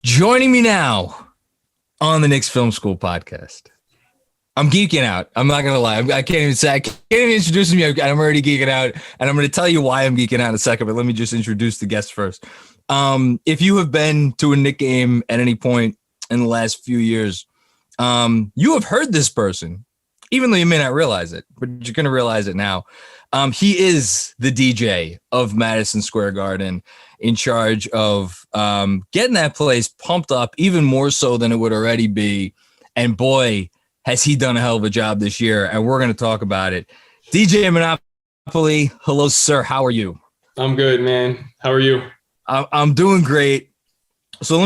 Joining me now on the Knicks Film School Podcast. I'm geeking out. I'm not gonna lie. I can't even introduce him yet. I'm already geeking out, and I'm gonna tell you why I'm geeking out in a second. But let me just introduce the guest first. If you have been to a Knicks game at any point in the last few years, you have heard this person, even though you may not realize it, but you're gonna realize it now. He is the DJ of Madison Square Garden, in charge of getting that place pumped up even more so than it would already be. And boy, has he done a hell of a job this year. And we're going to talk about it. DJ Monopoli, hello, sir. How are you? I'm good, man. How are you? I'm doing great. So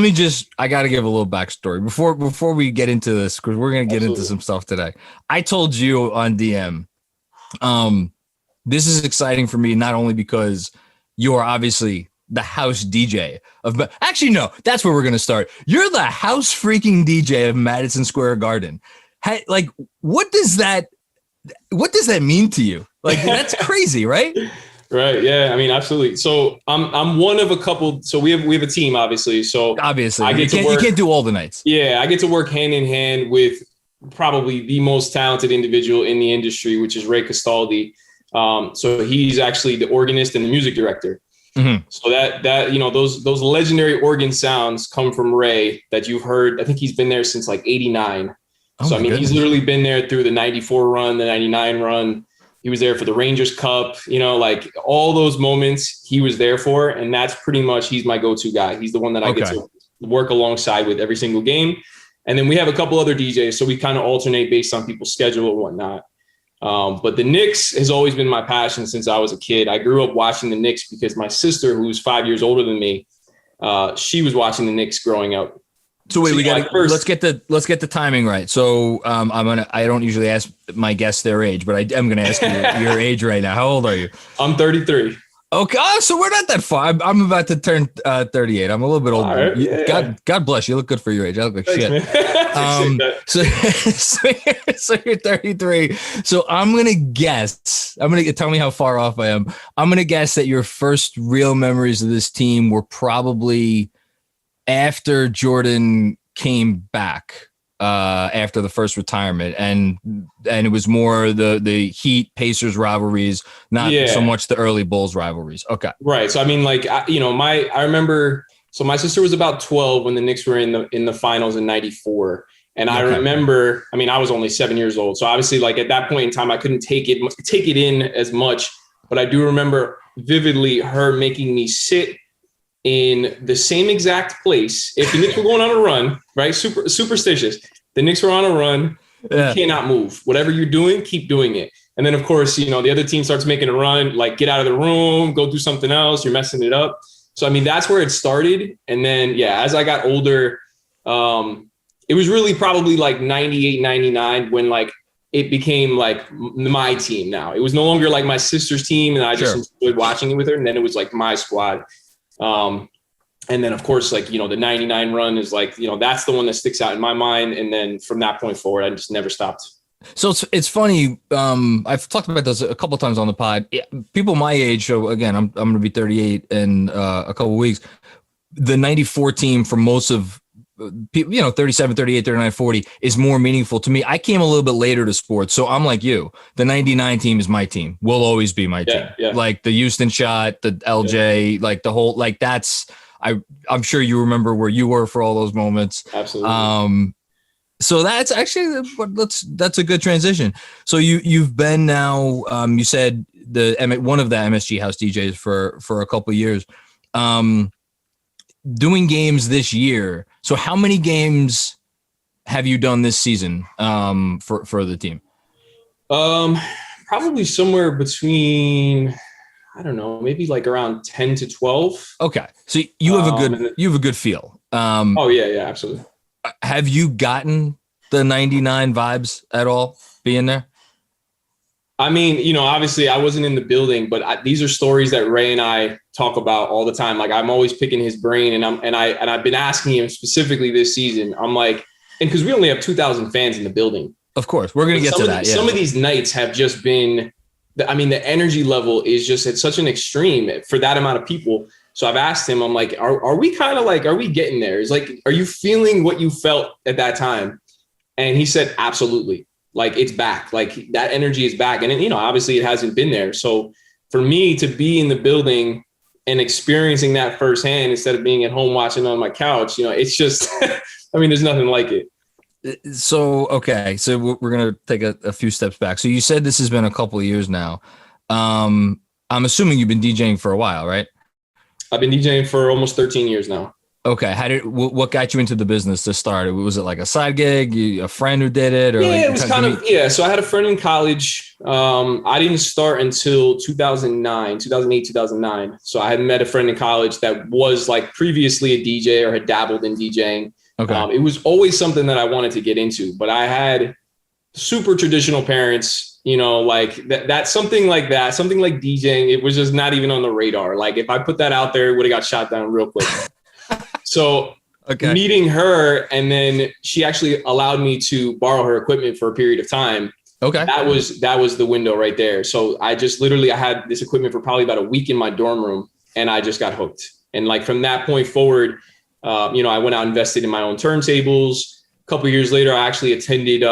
I got to give a little backstory before we get into this, because we're going to get into some stuff today. I told you on DM, this is exciting for me, not only because you are obviously the house DJ of, actually, no, that's where we're going to start. You're the house freaking DJ of Madison Square Garden. Like, what does that mean to you? Like, that's crazy, right? Right. Yeah. I mean, absolutely. So I'm one of a couple. So we have a team, obviously. So obviously you can't do all the nights. Yeah. I get to work hand in hand with probably the most talented individual in the industry, which is Ray Castaldi. So he's actually the organist and the music director. Mm-hmm. So that those legendary organ sounds come from Ray that you've heard. I think he's been there since like 89. So, I mean, he's literally been there through the 94 run, the 99 run. He was there for the Rangers Cup, like all those moments he was there for. And that's pretty much, he's my go-to guy. He's the one that I get to work alongside with every single game. And then we have a couple other DJs. So we kind of alternate based on people's schedule and whatnot. But the Knicks has always been my passion since I was a kid. I grew up watching the Knicks because my sister, who's 5 years older than me, she was watching the Knicks growing up. So wait, let's get the timing right. So I don't usually ask my guests their age, but I am gonna ask you your age right now. How old are you? I'm 33. Okay, so we're not that far. I'm about to turn 38. I'm a little bit older. Right, yeah. God bless you. You look good for your age. I look like shit. So you're 33. So I'm gonna guess. Tell me how far off I am. I'm gonna guess that your first real memories of this team were probably after Jordan came back after the first retirement, and it was more the Heat Pacers rivalries, not so much the early Bulls rivalries. Okay, right. So I mean, like I remember. So my sister was about 12 when the Knicks were in the finals in '94, and I remember. I mean, I was only 7 years old, so obviously, like at that point in time, I couldn't take it in as much. But I do remember vividly her making me sit in the same exact place. If the Knicks were going on a run, right? Superstitious. The Knicks were on a run. You cannot move. Whatever you're doing, keep doing it. And then, of course, the other team starts making a run, like get out of the room, go do something else. You're messing it up. So, I mean, that's where it started. And then, as I got older, it was really probably like 98, 99 when like it became like my team now. It was no longer like my sister's team, and I just enjoyed watching it with her. And then it was like my squad. And then of course, like, the 99 run is like, that's the one that sticks out in my mind. And then from that point forward, I just never stopped. So it's funny. I've talked about this a couple of times on the pod. People my age. So again, I'm going to be 38 in a couple of weeks. The 94 team for most of people, 37, 38, 39, 40 is more meaningful to me. I came a little bit later to sports. So I'm like you. The 99 team is my team. Will always be my team. Yeah. Like the Houston shot, the LJ, like the whole, like that's, I'm sure you remember where you were for all those moments. Absolutely. So that's actually, that's a good transition. So you've been now, you said one of the MSG house DJs for a couple of years, doing games this year. So how many games have you done this season for the team? Probably somewhere between, I don't know, maybe like around 10 to 12. Okay. So you have a good feel. Oh yeah, absolutely. Have you gotten the 99 vibes at all being there? I mean, obviously I wasn't in the building, but these are stories that Ray and I talk about all the time. Like I'm always picking his brain, and I've been asking him specifically this season. I'm like, and because we only have 2,000 fans in the building. Of course, we're gonna get to that. Some of these nights have just been, the energy level is just at such an extreme for that amount of people. So I've asked him, I'm like, are we kind of like, are we getting there? It's like, are you feeling what you felt at that time? And he said, absolutely. Like, it's back. Like, that energy is back. And, obviously it hasn't been there. So for me to be in the building and experiencing that firsthand instead of being at home watching on my couch, it's just, I mean, there's nothing like it. So, okay. So we're going to take a few steps back. So you said this has been a couple of years now. I'm assuming you've been DJing for a while, right? I've been DJing for almost 13 years now. Okay. What got you into the business to start? Was it like a side gig, a friend who did it? Or it was kind of, So I had a friend in college. I didn't start until 2008, 2009. So I had met a friend in college that was like previously a DJ or had dabbled in DJing. Okay. It was always something that I wanted to get into, but I had super traditional parents, like that's something like DJing. It was just not even on the radar. Like if I put that out there, it would have got shot down real quick. So meeting her, and then she actually allowed me to borrow her equipment for a period of time. Okay. That was the window right there. So I just I had this equipment for probably about a week in my dorm room, and I just got hooked. And like from that point forward, I went out and invested in my own turntables. A couple of years later, I actually attended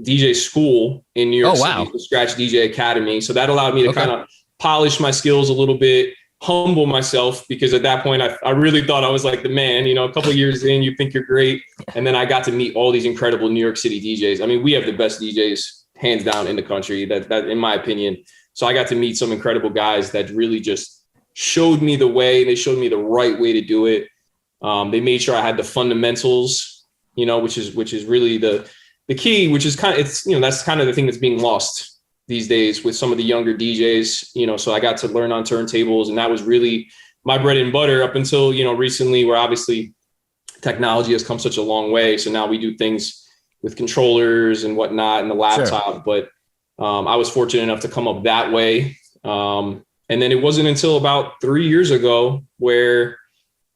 DJ school in New York City, the Scratch DJ Academy. So that allowed me to kind of polish my skills a little bit, humble myself, because at that point I really thought I was like the man. A couple of years in, you think you're great. And then I got to meet all these incredible New York City DJs. I mean, we have the best DJs hands down in the country, that in my opinion. So I got to meet some incredible guys that really just showed me the way. They showed me the right way to do it. They made sure I had the fundamentals, which is really the key, which is that's kind of the thing that's being lost these days with some of the younger DJs, so I got to learn on turntables, and that was really my bread and butter up until, recently, where obviously technology has come such a long way. So now we do things with controllers and whatnot and the laptop, sure. But I was fortunate enough to come up that way. And then it wasn't until about 3 years ago where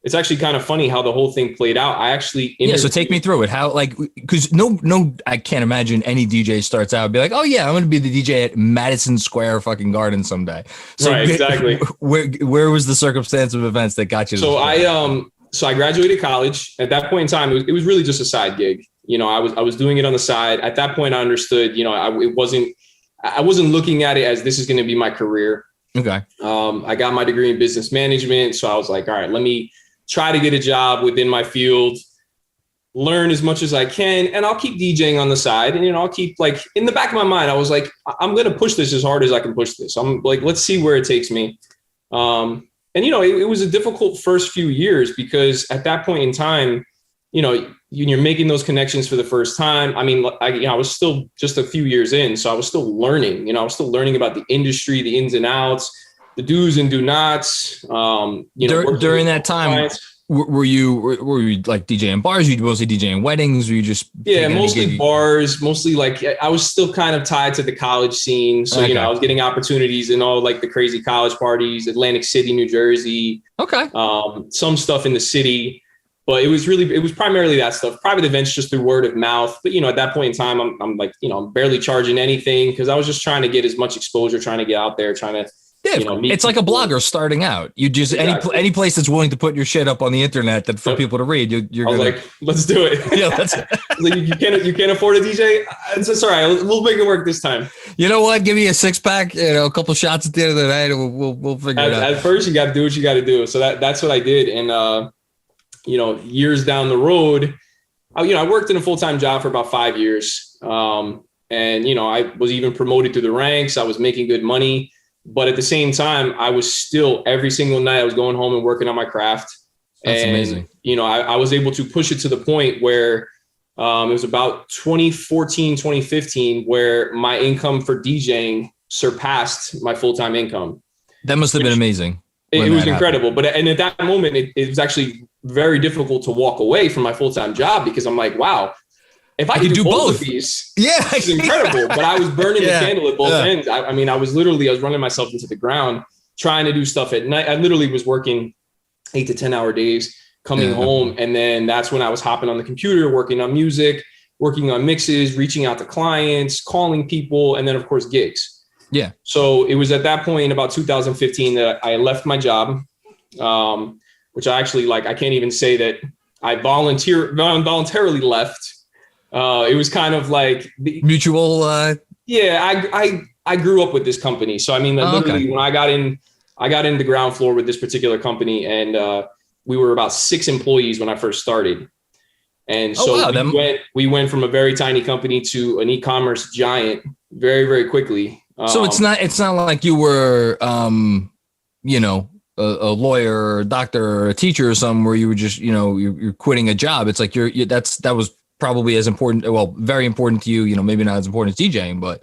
it's actually kind of funny how the whole thing played out. I actually so take me through it. How, like, because no, I can't imagine any DJ starts out and be like, oh yeah, I'm going to be the DJ at Madison Square fucking Garden someday. So right, exactly. Where was the circumstance of events that got you? So I graduated college. At that point in time, it was really just a side gig. I was doing it on the side. At that point, I understood. I wasn't looking at it as this is going to be my career. Okay. I got my degree in business management, so I was like, all right, let me try to get a job within my field, learn as much as I can, and I'll keep DJing on the side. And, I'll keep, like, in the back of my mind, I was like, I'm going to push this as hard as I can push this. I'm like, let's see where it takes me. And, it was a difficult first few years, because at that point in time, you're making those connections for the first time. I mean, I was still just a few years in, so I was still learning, I was still learning about the industry, the ins and outs, the do's and do nots. During that time, were you like DJing bars? Were you mostly DJing weddings? Were you just mostly bars? Mostly, like, I was still kind of tied to the college scene, so I was getting opportunities in all, like, the crazy college parties, Atlantic City, New Jersey. Okay. Some stuff in the city, but it was primarily that stuff. Private events just through word of mouth. But at that point in time, I'm like, I'm barely charging anything, because I was just trying to get as much exposure, trying to get out there, trying to. It's like a blogger starting out. You just any place that's willing to put your shit up on the internet that for people to read. You're gonna, like, let's do it. Yeah, that's like, you can't afford a DJ. So sorry, we'll make it work this time. You know what? Give me a 6-pack, a couple shots at the end of the night, and we'll figure it out. At first, you got to do what you got to do. So that's what I did, and years down the road, I worked in a full-time job for about 5 years, and I was even promoted through the ranks. I was making good money. But at the same time, I was still, every single night, I was going home and working on my craft. That's amazing. I was able to push it to the point where it was about 2014, 2015, where my income for DJing surpassed my full-time income. That must have been amazing. It was incredible. But at that moment, it was actually very difficult to walk away from my full-time job, because I'm like, wow, if I could do both of these, it's incredible. But I was burning the candle at both ends. I was running myself into the ground, trying to do stuff at night. I literally was working 8 to 10 hour days, coming home. And then that's when I was hopping on the computer, working on music, working on mixes, reaching out to clients, calling people, and then of course gigs. Yeah. So it was at that point, about 2015, that I left my job. which I actually like. I can't even say that I voluntarily left. It was kind of like mutual. I grew up with this company, so I mean, literally when I got in the ground floor with this particular company, and we were about 6 employees when I first started. And so we went from a very tiny company to an e-commerce giant very, very quickly. So it's not like you were, a lawyer or a doctor or a teacher or something where you were just, you're quitting a job. It's like that was probably as important. Well, very important to you, maybe not as important as DJing, but.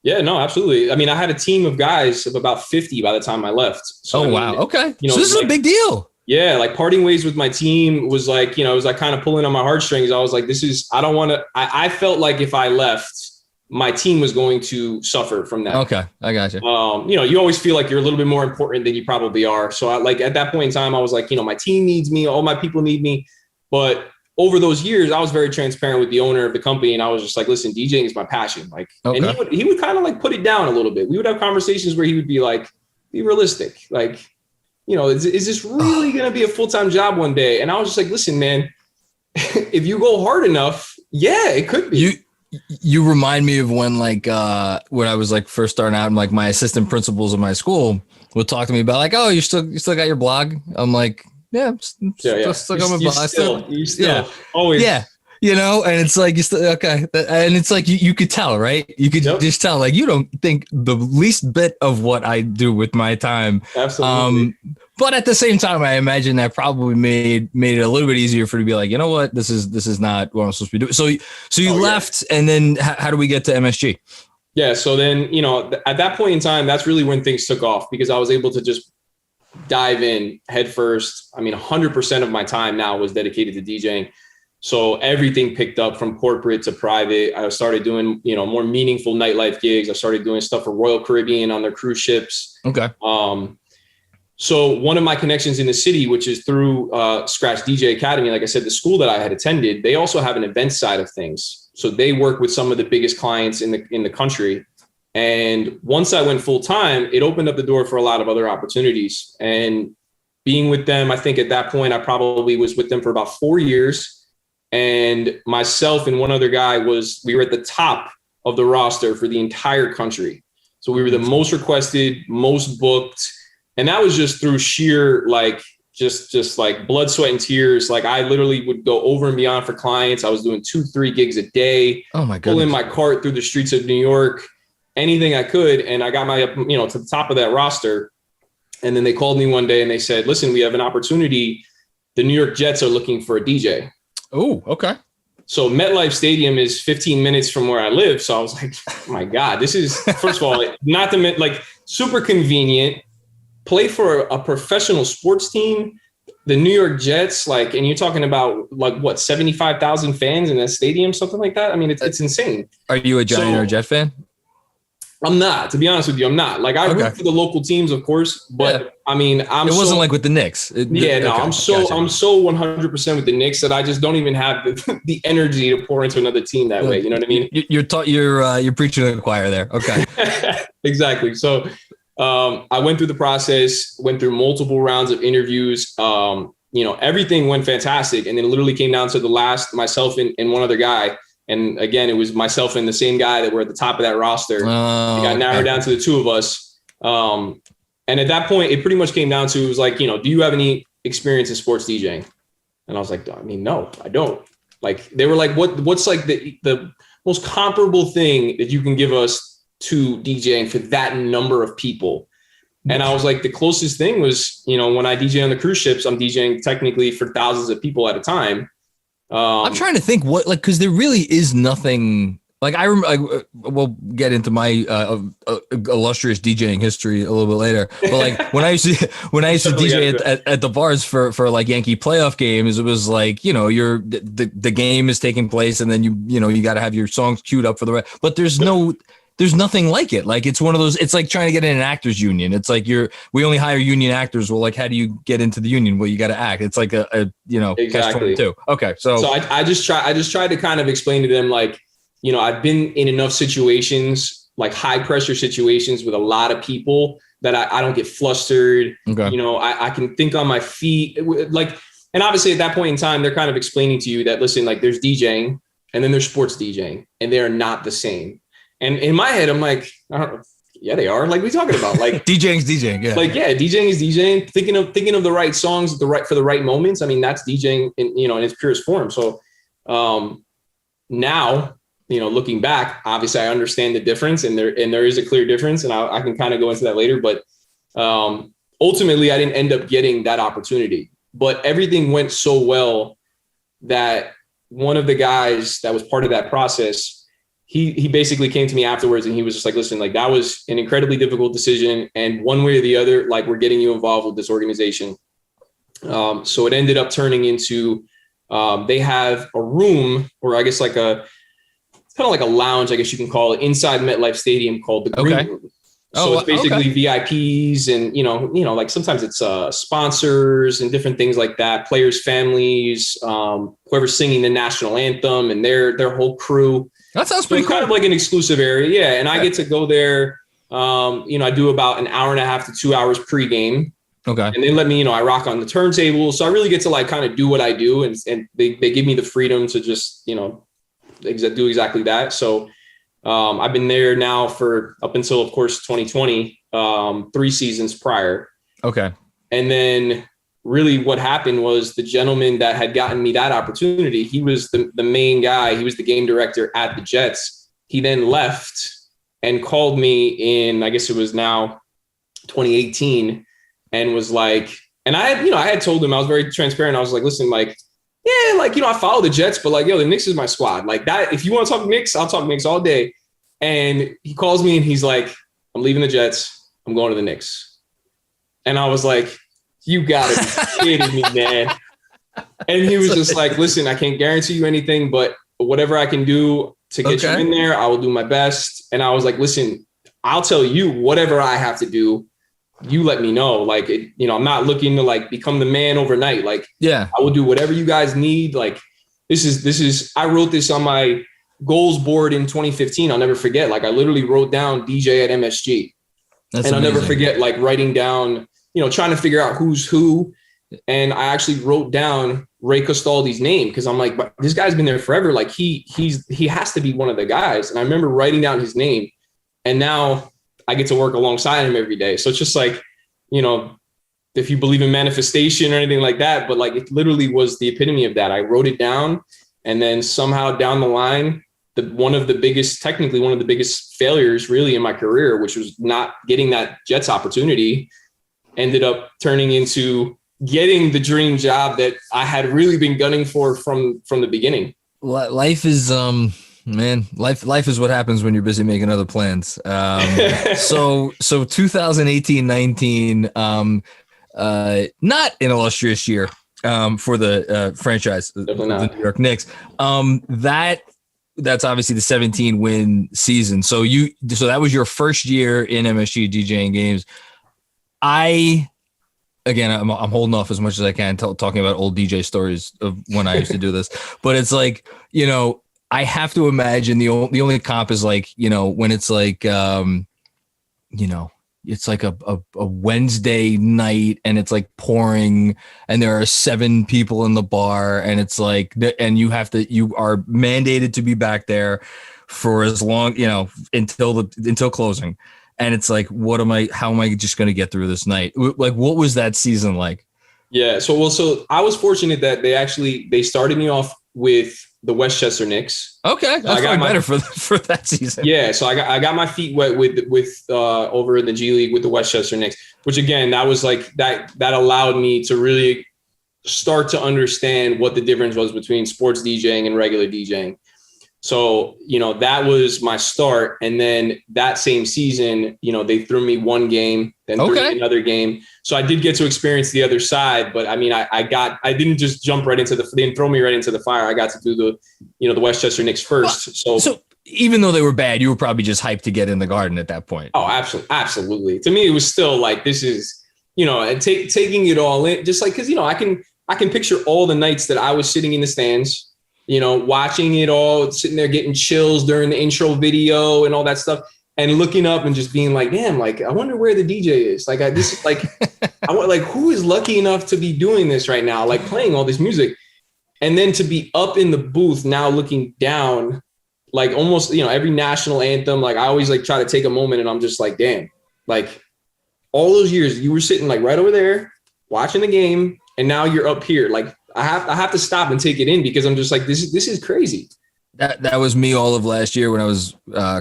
Yeah, no, absolutely. I mean, I had a team of guys of about 50 by the time I left. So, wow. Okay. So this is a big deal. Yeah, like parting ways with my team was like, it was like kind of pulling on my heartstrings. I was like, I felt like if I left, my team was going to suffer from that. Okay, I got you. You always feel like you're a little bit more important than you probably are. So at that point in time, I was like, my team needs me, all my people need me. But over those years, I was very transparent with the owner of the company. And I was just like, listen, DJing is my passion. Like, and he would kind of like put it down a little bit. We would have conversations where he would be like, be realistic. Like, is this really going to be a full-time job one day? And I was just like, listen, man, if you go hard enough, yeah, it could be. You remind me of when when I was like first starting out, and like my assistant principals of my school would talk to me about like, oh, you still got your blog? I'm like, yeah, still got my blog. You still always. Yeah. And it's like, you still, okay. And it's like, you could tell, right? You could just tell, like, you don't think the least bit of what I do with my time. Absolutely. But at the same time, I imagine that probably made it a little bit easier for you to be like, you know what, this is not what I'm supposed to be doing. So you left, and then how do we get to MSG? Yeah. So then, at that point in time, that's really when things took off, because I was able to just dive in head first. I mean, 100% of my time now was dedicated to DJing. So everything picked up from corporate to private. I started doing, more meaningful nightlife gigs. I started doing stuff for Royal Caribbean on their cruise ships. Okay. So one of my connections in the city, which is through Scratch DJ Academy, like I said, the school that I had attended, they also have an event side of things. So they work with some of the biggest clients in the country. And once I went full time, it opened up the door for a lot of other opportunities. And being with them, I think at that point, I probably was with them for about 4 years. And myself and one other guy we were at the top of the roster for the entire country. So we were the most requested, most booked. And that was just through sheer, like, just like blood, sweat, and tears. Like, I literally would go over and beyond for clients. I was doing 2-3 gigs a day. Oh my goodness. Pulling my cart through the streets of New York, anything I could. And I got my, to the top of that roster. And then they called me one day and they said, listen, we have an opportunity. The New York Jets are looking for a DJ. Oh, okay. So MetLife Stadium is 15 minutes from where I live. So I was like, oh my God, this is, first of all, super convenient. Play for a professional sports team, the New York Jets, and you're talking about 75,000 fans in that stadium, something like that. I mean, it's insane. Are you a Giant or a Jet fan? I'm not, to be honest with you. I'm not. I root for the local teams, of course, but I mean, it wasn't like with the Knicks. I'm so 100% with the Knicks that I just don't even have the energy to pour into another team that way. You know what I mean? You're preaching to the choir there. Okay. Exactly. So I went through the process, went through multiple rounds of interviews. Everything went fantastic, and then it literally came down to the last, myself and one other guy. And again, it was myself and the same guy that were at the top of that roster. It got narrowed down to the two of us. And at that point, it pretty much came down to, it was like, do you have any experience in sports DJing? And I was like, no, I don't. Like, they were like, what's like the most comparable thing that you can give us to DJing for that number of people? And I was like, the closest thing was, when I DJ on the cruise ships, I'm DJing technically for thousands of people at a time. I'm trying to think because there really is nothing like I remember. We'll get into my illustrious DJing history a little bit later. But when I used to DJ at the bars for like Yankee playoff games, it was like, the game is taking place, and then you got to have your songs queued up for the rest. But there's nothing like it. Like, it's one of those, it's like trying to get in an actors union. It's like we only hire union actors. Well, like, how do you get into the union? Well, you got to act. It's like exactly. catch-22. Okay. So I just tried to kind of explain to them, like, I've been in enough situations, like high pressure situations with a lot of people, that I don't get flustered. Okay. You know, I can think on my feet. Like, and obviously at that point in time, they're kind of explaining to you that, listen, like there's DJing and then there's sports DJing, and they're not the same. And in my head, I'm like, I don't know. Yeah, they are. Like, what are you talking about? Like DJing's DJing. Yeah. Like, yeah, DJing is DJing. Thinking of the right songs, for the right moments. I mean, that's DJing in its purest form. So now, looking back, obviously I understand the difference, and there is a clear difference, and I can kind of go into that later. But ultimately, I didn't end up getting that opportunity. But everything went so well that one of the guys that was part of that process, he basically came to me afterwards, and he was just like, listen, like that was an incredibly difficult decision. And one way or the other, like we're getting you involved with this organization. So it ended up turning into, they have a room, or I guess like it's kind of like a lounge, I guess you can call it, inside MetLife Stadium called the Green Room. So it's basically VIPs and, like sometimes it's sponsors and different things like that, players' families, whoever's singing the national anthem and their whole crew. That sounds pretty cool. Kind of like an exclusive area. Yeah. And I get to go there. I do about an hour and a half to 2 hours pregame. Okay. And they let me, I rock on the turntable. So I really get to like kind of do what I do. And they give me the freedom to just, do exactly that. So I've been there now for up until, of course, 2020, 3 seasons prior. Okay. And then really what happened was the gentleman that had gotten me that opportunity, he was the main guy. He was the game director at the Jets. He then left and called me in, I guess it was now 2018, and was like, and I had told him, I was very transparent. I was like, listen, like, yeah, like, I follow the Jets, but like, yo, the Knicks is my squad. Like that, if you want to talk Knicks, I'll talk Knicks all day. And he calls me and he's like, I'm leaving the Jets. I'm going to the Knicks. And I was like, you gotta be kidding me, man. And he was just like, listen, I can't guarantee you anything, but whatever I can do to get you in there, I will do my best. And I was like, listen, I'll tell you whatever I have to do. You let me know. Like, I'm not looking to like become the man overnight. Like, yeah, I will do whatever you guys need. Like, this is, I wrote this on my goals board in 2015. I'll never forget. Like, I literally wrote down DJ at MSG. That's and amazing. I'll never forget, like, writing down, trying to figure out who's who. And I actually wrote down Ray Costaldi's name because I'm like, but this guy's been there forever. Like he has to be one of the guys. And I remember writing down his name, and now I get to work alongside him every day. So it's just like, if you believe in manifestation or anything like that, but like it literally was the epitome of that. I wrote it down, and then somehow down the line, one of the biggest failures really in my career, which was not getting that Jets opportunity, ended up turning into getting the dream job that I had really been gunning for from the beginning. Life is, life is what happens when you're busy making other plans. So 2018-19, not an illustrious year for the franchise, the New York Knicks. That's obviously the 17 win season. So that was your first year in MSG DJing games. I'm holding off as much as I can talking about old DJ stories of when I used to do this, but it's like, I have to imagine the only comp is like, when it's like, it's like a Wednesday night and it's like pouring and there are 7 people in the bar and it's like, and you are mandated to be back there for as long, until closing. And it's like, how am I just going to get through this night? Like, what was that season like? Yeah. So I was fortunate that they started me off with the Westchester Knicks. Okay. That's better for that season. Yeah. So I got my feet wet with over in the G League with the Westchester Knicks, which again, that was like, that allowed me to really start to understand what the difference was between sports DJing and regular DJing. So, that was my start. And then that same season, they threw me one game, then threw me another game. So I did get to experience the other side. But I mean, I didn't just jump right into they didn't throw me right into the fire. I got to do the Westchester Knicks first. So even though they were bad, you were probably just hyped to get in the Garden at that point. Oh, absolutely. To me, it was still like, this is, and taking it all in, just like, cause I can picture all the nights that I was sitting in the stands, watching it all, sitting there getting chills during the intro video and all that stuff. and looking up and just being like, damn, like, I wonder where the DJ is. Like, I want, like, who is lucky enough to be doing this right now? Like playing all this music. And then to be up in the booth now looking down, like almost, every national anthem, like I always like try to take a moment and I'm just like, damn, like all those years you were sitting like right over there watching the game. And now you're up here. Like I have to stop and take it in because I'm just like, this is crazy. That was me all of last year when I was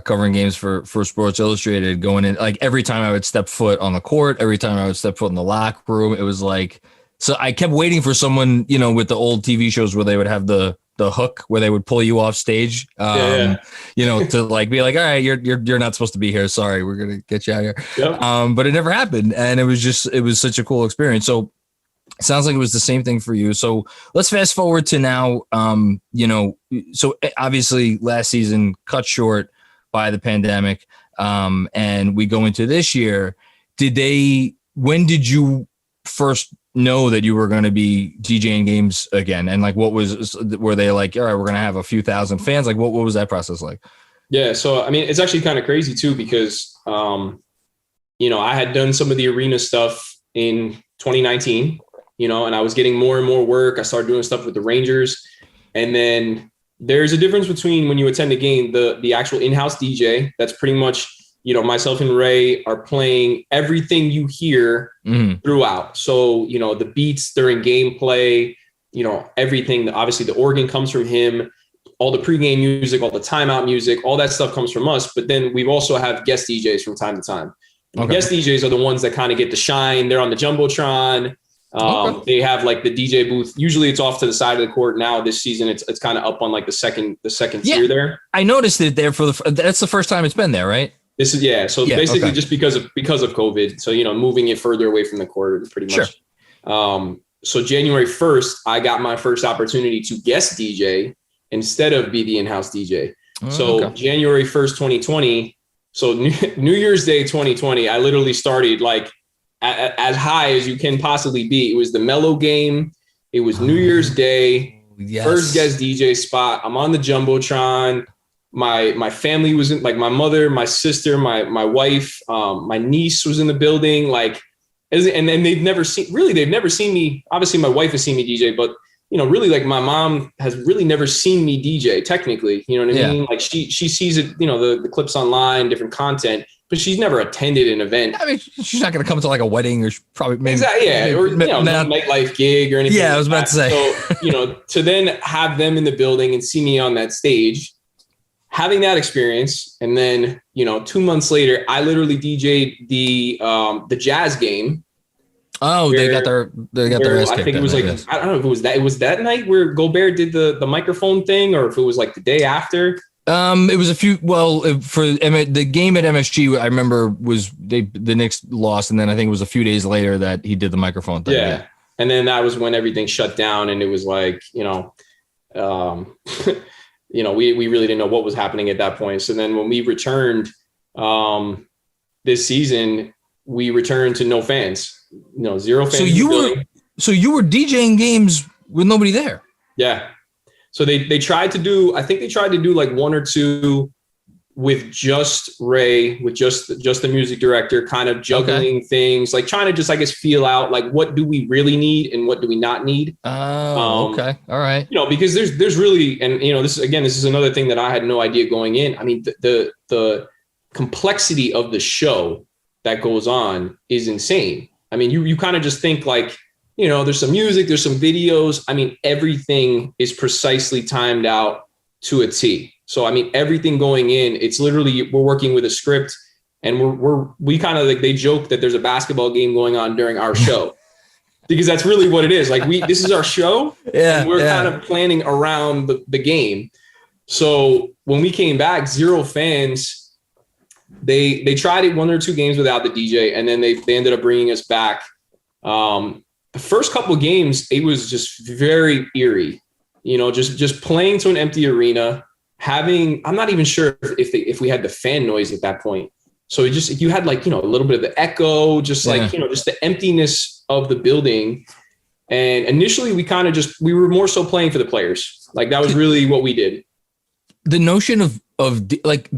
covering games for Sports Illustrated, going in, like every time I would step foot on the court, every time I would step foot in the locker room, it was like, so I kept waiting for someone, with the old TV shows where they would have the hook where they would pull you off stage, to like be like, all right, you're not supposed to be here. Sorry, we're going to get you out of here. Yep. But it never happened. And it was such a cool experience. So it sounds like it was the same thing for you. So let's fast forward to now, so obviously last season cut short by the pandemic. And we go into this year. When did you first know that you were going to be DJing games again? And like, were they like, all right, we're going to have a few thousand fans? Like, what was that process like? Yeah. So, I mean, it's actually kind of crazy too, because, I had done some of the arena stuff in 2019, and I was getting more and more work. I started doing stuff with the Rangers. And then there's a difference between when you attend a game, the actual in-house DJ, that's pretty much, myself and Ray are playing everything you hear throughout. So, the beats during gameplay, everything, obviously the organ comes from him, all the pregame music, all the timeout music, all that stuff comes from us. But then we also have guest DJs from time to time. Okay. The guest DJs are the ones that kind of get to shine. They're on the Jumbotron. They have like the DJ booth. Usually it's off to the side of the court. Now this season, it's kind of up on like the second tier there. I noticed it there that's the first time it's been there, right? This is, yeah. So basically just because of COVID. So, moving it further away from the court pretty much. Sure. So January 1st, I got my first opportunity to guest DJ instead of be the in-house DJ. January 1st, 2020. So New Year's Day, 2020, I literally started like as high as you can possibly be. It was the Mellow game. It was New Year's Day. Yes. First guest DJ spot. I'm on the Jumbotron. My family was in, like my mother, my sister, my wife, my niece was in the building. Like, and they've never seen me. Obviously my wife has seen me DJ, but really like my mom has really never seen me DJ technically, you know what I mean? Like she sees it, the clips online, different content, but she's never attended an event. I mean, she's not going to come to like a wedding or probably maybe. Exactly. Yeah. Or, nightlife gig or anything. Yeah. I was about to say, so, to then have them in the building and see me on that stage, having that experience. And then, 2 months later, I literally DJ'd the Jazz game. Oh, they got their ass kicked. I think it was like, I don't know if it was that night where Gobert did the microphone thing, or if it was like the day after. It was for the game at MSG, I remember the Knicks lost. And then I think it was a few days later that he did the microphone thing. Yeah. And then that was when everything shut down, and it was like, we really didn't know what was happening at that point. So then when we returned this season, we returned to no fans, zero fans. So you were DJing games with nobody there. Yeah. So they tried to do like one or two with just Ray, with just the music director, kind of juggling things, like trying to just, I guess, feel out like what do we really need and what do we not need. Okay. All right. Because there's really, and this is another thing that I had no idea going in. I mean, the complexity of the show that goes on is insane. I mean, you kind of just think like, there's some music, there's some videos. I mean, everything is precisely timed out to a T. So, I mean, everything going in, it's literally, we're working with a script, and we kind of like, they joke that there's a basketball game going on during our show because that's really what it is. Like this is our show. Yeah. And we're kind of planning around the game. So when we came back, zero fans. They tried it 1 or 2 games without the DJ, and then they ended up bringing us back. The first couple of games, it was just very eerie, just playing to an empty arena, I'm not even sure if we had the fan noise at that point. So you had like, a little bit of the echo, just like, just the emptiness of the building. And initially we kind of we were more so playing for the players. Like that was really what we did. The notion of like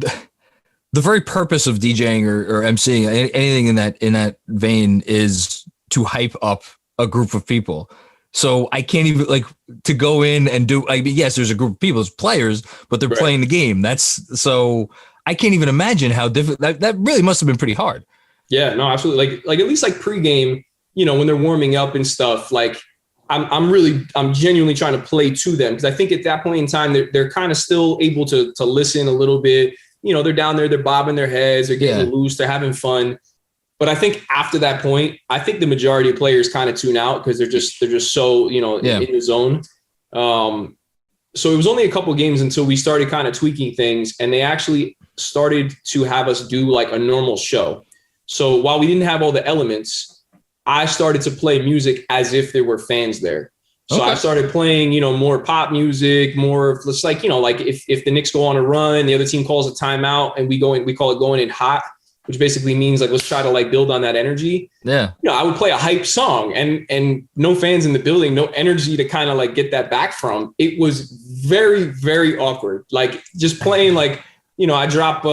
the very purpose of DJing or MCing, anything in that vein, is to hype up a group of people. So I can't even like to go in and do. I mean, yes, there's a group of people, it's players, but they're playing the game. That's so I can't even imagine how difficult that really must have been pretty hard. Yeah, no, absolutely. Like at least like pregame, you know, when they're warming up and stuff, like I'm genuinely trying to play to them, because I think at that point in time they're kind of still able to listen a little bit. You know, they're down there, they're bobbing their heads, they're getting loose, they're having fun. But I think after that point, I think the majority of players kind of tune out because they're just so, you know, in the zone. So it was only a couple of games until we started kind of tweaking things, and they actually started to have us do like a normal show. So while we didn't have all the elements, I started to play music as if there were fans there. So I started playing, you know, more pop music, more of just like, you know, like if the Knicks go on a run, the other team calls a timeout and we call it going in hot, which basically means like, let's try to like build on that energy. Yeah. You know, I would play a hype song and no fans in the building, no energy to kind of like get that back from. It was very, very awkward. Like just playing like, you know, I drop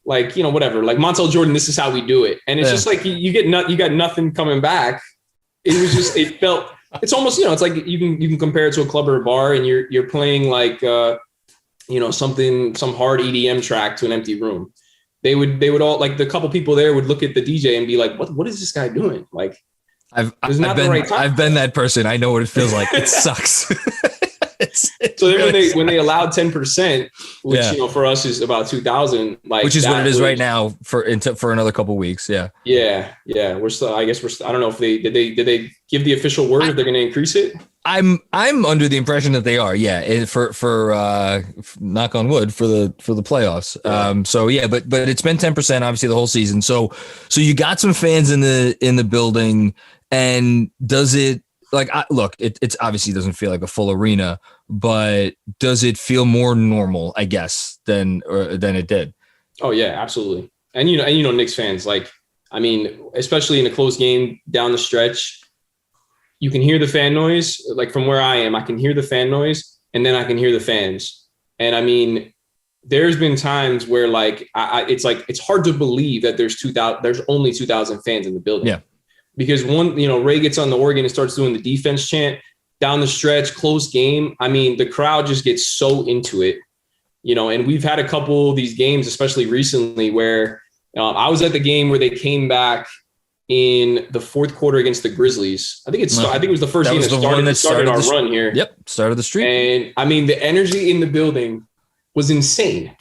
like, you know, whatever, like Montel Jordan, This Is How We Do It. And it's just like, you got nothing coming back. It was just, it felt, it's almost, you know, it's like you can compare it to a club or a bar and you're playing like, you know, some hard EDM track to an empty room. They would all, like the couple people there would look at the DJ and be like, what is this guy doing? Like, I've been that person. I know what it feels like. It sucks. So then when they allowed 10%, which you know for us is about 2,000, like which is what it is right now for another couple of weeks. Yeah. We're still. I don't know if they did they give the official word if they're going to increase it. I'm under the impression that they are. Yeah, for knock on wood for the playoffs. Yeah. So yeah, but it's been 10% obviously the whole season. So you got some fans in the building, and does it? Like, look, it's obviously doesn't feel like a full arena, but does it feel more normal, I guess, than it did? Oh yeah, absolutely. And you know, Knicks fans, like, I mean, especially in a close game down the stretch, you can hear the fan noise. Like from where I am, I can hear the fan noise, and then I can hear the fans. And I mean, there's been times where like it's hard to believe that there's only 2,000 fans in the building. Yeah. Because Ray gets on the organ and starts doing the defense chant down the stretch, close game. I mean, the crowd just gets so into it, you know, and we've had a couple of these games, especially recently, where I was at the game where they came back in the fourth quarter against the Grizzlies. I think it was the first game that started our run here. Yep. Started the streak. And I mean, the energy in the building was insane.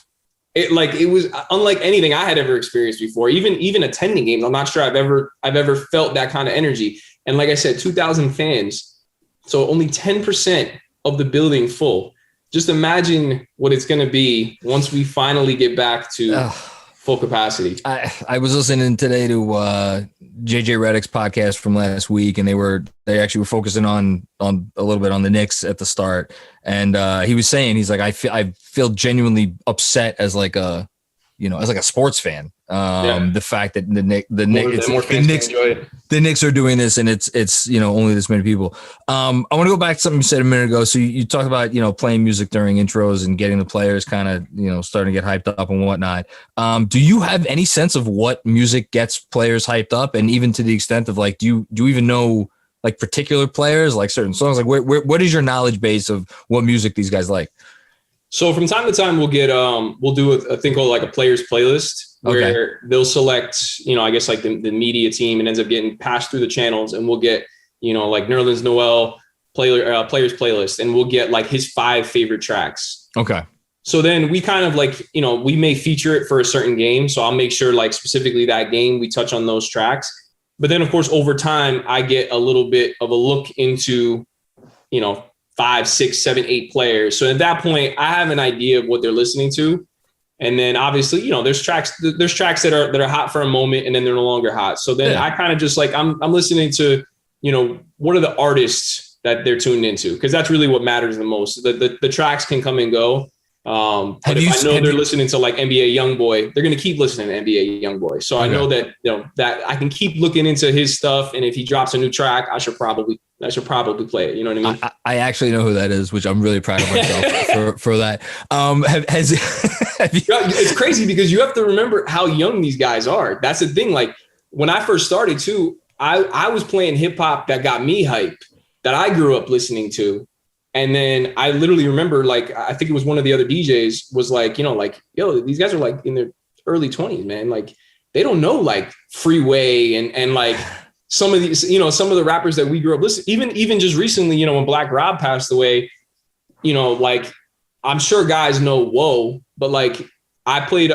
It was unlike anything I had ever experienced before. Even attending games, I'm not sure I've ever felt that kind of energy. And like I said, 2,000 fans, so only 10% of the building full. Just imagine what it's going to be once we finally get back to full capacity. I was listening today to JJ Redick's podcast from last week, and they actually were focusing on a little bit on the Knicks at the start, and he was saying, he's like, I feel genuinely upset as like a sports fan. The fact that the Knicks are doing this, and it's only this many people. I want to go back to something you said a minute ago. So you talked about playing music during intros and getting the players kind of starting to get hyped up and whatnot. Do you have any sense of what music gets players hyped up, and even to the extent of like, do you even know like particular players, like certain songs? Like what is your knowledge base of what music these guys like? So from time to time, we'll do a thing called like a players playlist, where they'll select, I guess like the media team, and ends up getting passed through the channels, and we'll get, like Nerlens Noel players playlist, and we'll get like his 5 favorite tracks. Okay. So then we kind of like, we may feature it for a certain game. So I'll make sure like specifically that game, we touch on those tracks. But then of course, over time, I get a little bit of a look into, 5, 6, 7, 8 players. So at that point, I have an idea of what they're listening to. And then obviously, there's tracks that are hot for a moment, and then they're no longer hot. So then I kind of just like, I'm listening to, what are the artists that they're tuned into? Because that's really what matters the most. The tracks can come and go. But if I know they're listening to like NBA Youngboy, they're going to keep listening to NBA Youngboy. So I know that, that I can keep looking into his stuff. And if he drops a new track, I should probably play it. You know what I mean? I actually know who that is, which I'm really proud of myself for that. It's crazy because you have to remember how young these guys are. That's the thing. Like when I first started too, I was playing hip hop that got me hyped, that I grew up listening to. And then I literally remember, like, I think it was one of the other DJs was like, yo, these guys are like in their early 20s, man. Like they don't know like Freeway and like some of these, some of the rappers that we grew up listening, even just recently, when Black Rob passed away, like I'm sure guys know Whoa, but like I played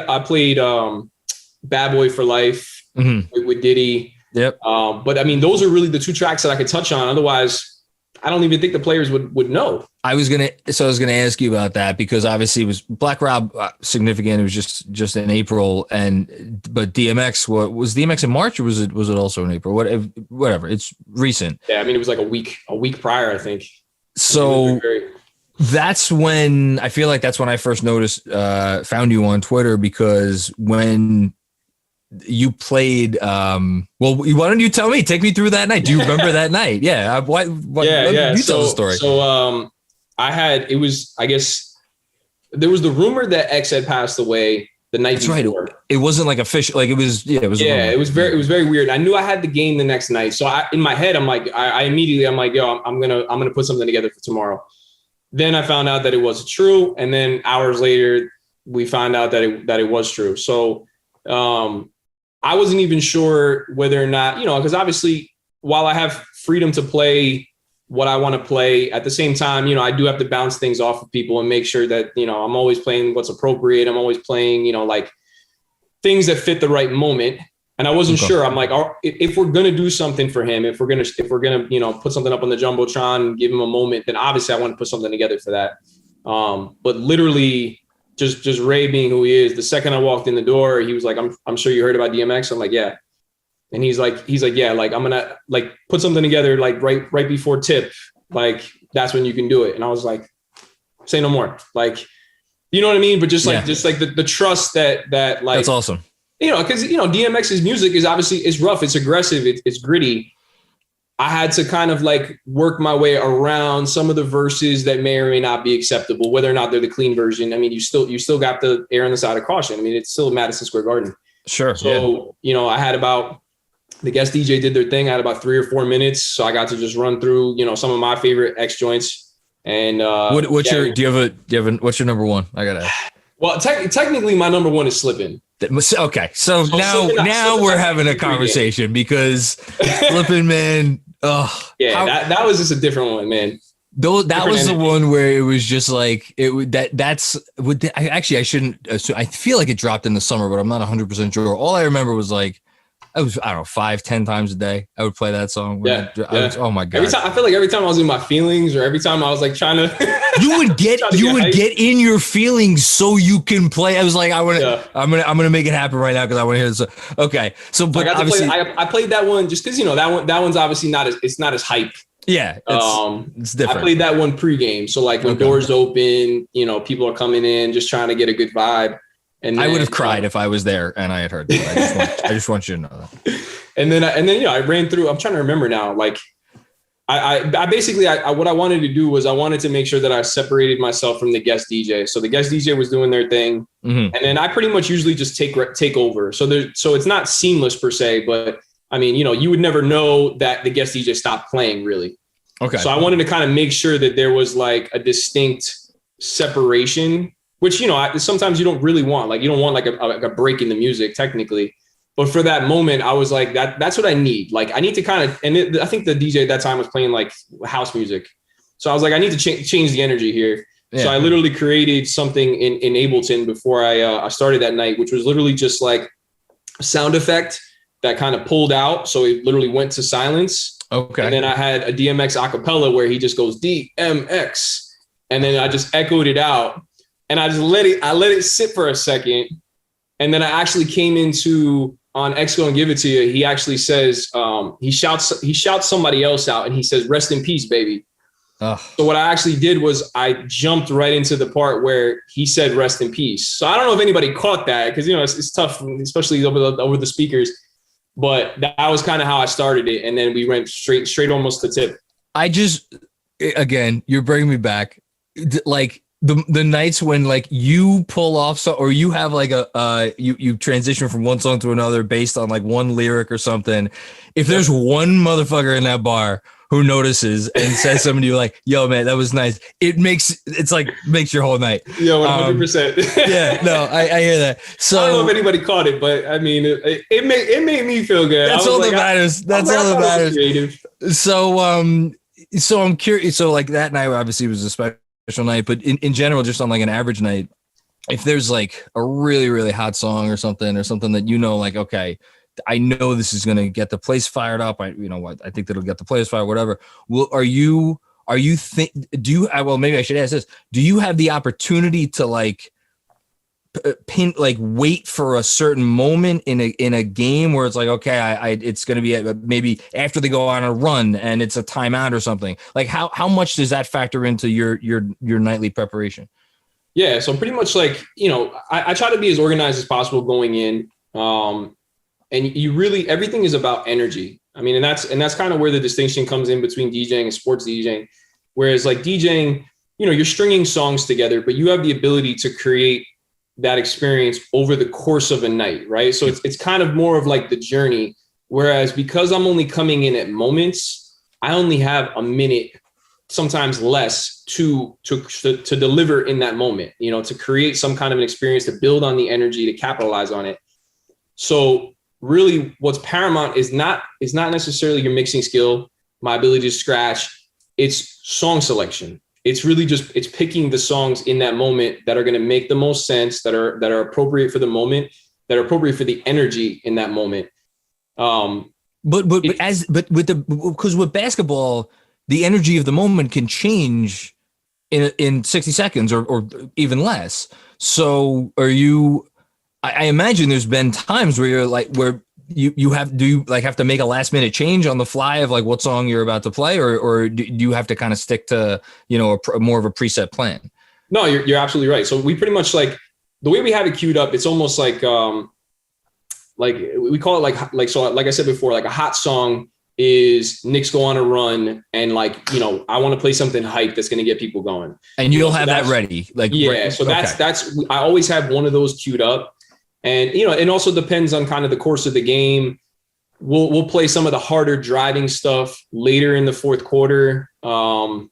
Bad Boy for Life with Diddy. Yep. But I mean, those are really the two tracks that I could touch on. Otherwise, I don't even think the players would know. I was gonna ask you about that because obviously it was Black Rob significant. It was just in April, but DMX was DMX in March or was it also in April? Whatever. It's recent. Yeah, I mean it was like a week prior, I think. So that's when I feel like that's when I first found you on Twitter, because when you played why don't you tell me, take me through that night? Do you remember that night? Yeah. You tell the story. So I guess there was the rumor that X had passed away the night before. Right. It wasn't like official, like it was it was very weird. I knew I had the game the next night. So in my head I'm like, I immediately I'm like, yo, I'm gonna put something together for tomorrow. Then I found out that it wasn't true, and then hours later we found out that it was true. So I wasn't even sure whether or not, because obviously while I have freedom to play what I want to play, at the same time, I do have to bounce things off of people and make sure that, I'm always playing what's appropriate. I'm always playing, like things that fit the right moment. And I wasn't sure. I'm like, if we're going to do something for him, if we're going to, put something up on the Jumbotron and give him a moment, then obviously I want to put something together for that. But literally, just Ray being who he is, the second I walked in the door, he was like, I'm sure you heard about DMX. I'm like, yeah. And he's like, yeah, like, I'm going to like put something together, like right before tip, like, that's when you can do it. And I was like, say no more. Like, you know what I mean? But just like the trust that like, that's awesome. Cause DMX's music is obviously, it's rough. It's aggressive. It's gritty. I had to kind of like work my way around some of the verses that may or may not be acceptable, whether or not they're the clean version. I mean, you still got the err on the side of caution. I mean, it's still Madison Square Garden. Sure. So, I had the guest DJ did their thing. I had about 3 or 4 minutes. So I got to just run through, some of my favorite X joints. And what's your number one? I got to. Well, technically my number one is Slippin'. Okay. So now we're having a conversation because Slippin', man. Oh yeah, that was just a different one, man. That was the one where it was just like I shouldn't. I feel like it dropped in the summer, but I'm not 100% sure. All I remember was like, I don't know, 5-10 times a day I would play that song. Oh my god! I feel like every time I was in my feelings, or every time I was like trying to, you would get in your feelings so you can play. I was like, I'm gonna make it happen right now because I want to hear this. Okay, so but obviously I played that one just because that one's obviously not as hype. Yeah, it's different. I played that one pregame, so like when doors open, people are coming in just trying to get a good vibe. And then, I would have cried if I was there and I had heard that. I just want you to know that. And then I ran through. I'm trying to remember now. Like I basically what I wanted to do was I wanted to make sure that I separated myself from the guest DJ. So the guest DJ was doing their thing, and then I pretty much usually just take over. So it's not seamless per se, but I mean, you would never know that the guest DJ stopped playing really. Okay. So I wanted to kind of make sure that there was like a distinct separation, which, sometimes you don't really want, like, you don't want like a break in the music technically. But for that moment, I was like, that's what I need. Like, I need to kind of, I think the DJ at that time was playing like house music. So I was like, I need to change the energy here. Yeah. So I literally created something in Ableton before I started that night, which was literally just like a sound effect that kind of pulled out. So it literally went to silence. Okay. And then I had a DMX acapella where he just goes DMX. And then I just echoed it out. And I just let it sit for a second. And then I actually came into on X Go and Give It To You. He actually says, he shouts somebody else out and he says, rest in peace, baby. Ugh. So what I actually did was I jumped right into the part where he said "rest in peace." So I don't know if anybody caught that because it's tough, especially over the speakers. But that was kind of how I started it, and then we went straight almost to tip. Again, you're bringing me back, like the nights when like you pull off or you have like you transition from one song to another based on like one lyric or something. If there's one motherfucker in that bar who notices and says something to you like, "Yo, man, that was nice," makes your whole night. Yeah, 100%. Yeah, no, I hear that. So I don't know if anybody caught it, but I mean, it made me feel good. That's all that matters. That's all that matters. So I'm curious. So like that night obviously was a special night, but in general, just on like an average night, if there's like a really, really hot song or something that, like, okay, I know this is going to get the place fired up. I think that'll get the place fired, whatever. Well, maybe I should ask this. Do you have the opportunity to like wait for a certain moment in a game where it's like, okay, it's going to be maybe after they go on a run and it's a timeout or something? Like how much does that factor into your nightly preparation? Yeah. So pretty much like, I try to be as organized as possible going in. And everything is about energy. I mean, and that's kind of where the distinction comes in between DJing and sports DJing. Whereas like DJing, you're stringing songs together, but you have the ability to create that experience over the course of a night, right? So it's kind of more of like the journey. Whereas because I'm only coming in at moments, I only have a minute, sometimes less, to deliver in that moment, to create some kind of an experience, to build on the energy, to capitalize on it. So really what's paramount is not necessarily your mixing skill, my ability to scratch. It's song selection. It's really it's picking the songs in that moment that are going to make the most sense, that are appropriate for the moment, that are appropriate for the energy in that moment. Because with basketball, the energy of the moment can change in 60 seconds or even less. So I imagine there's been times where you're like, where you have to make a last minute change on the fly of like what song you're about to play, or do you have to kind of stick to, more of a preset plan? No, you're absolutely right. So we pretty much like the way we have it queued up, it's almost like we call it so like I said before, like a hot song is Knicks go on a run and like, I want to play something hype that's going to get people going. And you'll have that ready. Like, yeah. Right. So that's, I always have one of those queued up. And, it also depends on kind of the course of the game. We'll play some of the harder driving stuff later in the fourth quarter. I'll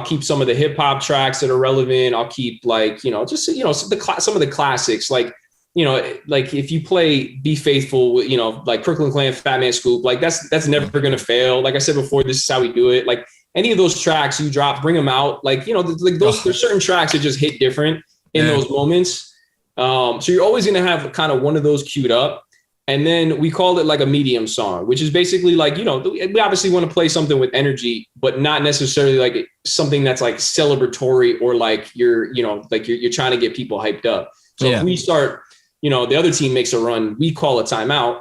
keep some of the hip hop tracks that are relevant. I'll keep like, some of the classics, like if you play Be Faithful, like Crooklyn Clan, Fat Man Scoop, like that's never going to fail. Like I said before, this is how we do it. Like any of those tracks you drop, bring them out. Like, there's certain tracks that just hit different in those moments. So you're always going to have kind of one of those queued up. And then we call it like a medium song, which is basically like, we obviously want to play something with energy, but not necessarily like something that's like celebratory or like you're trying to get people hyped up. So if we start, the other team makes a run, we call a timeout.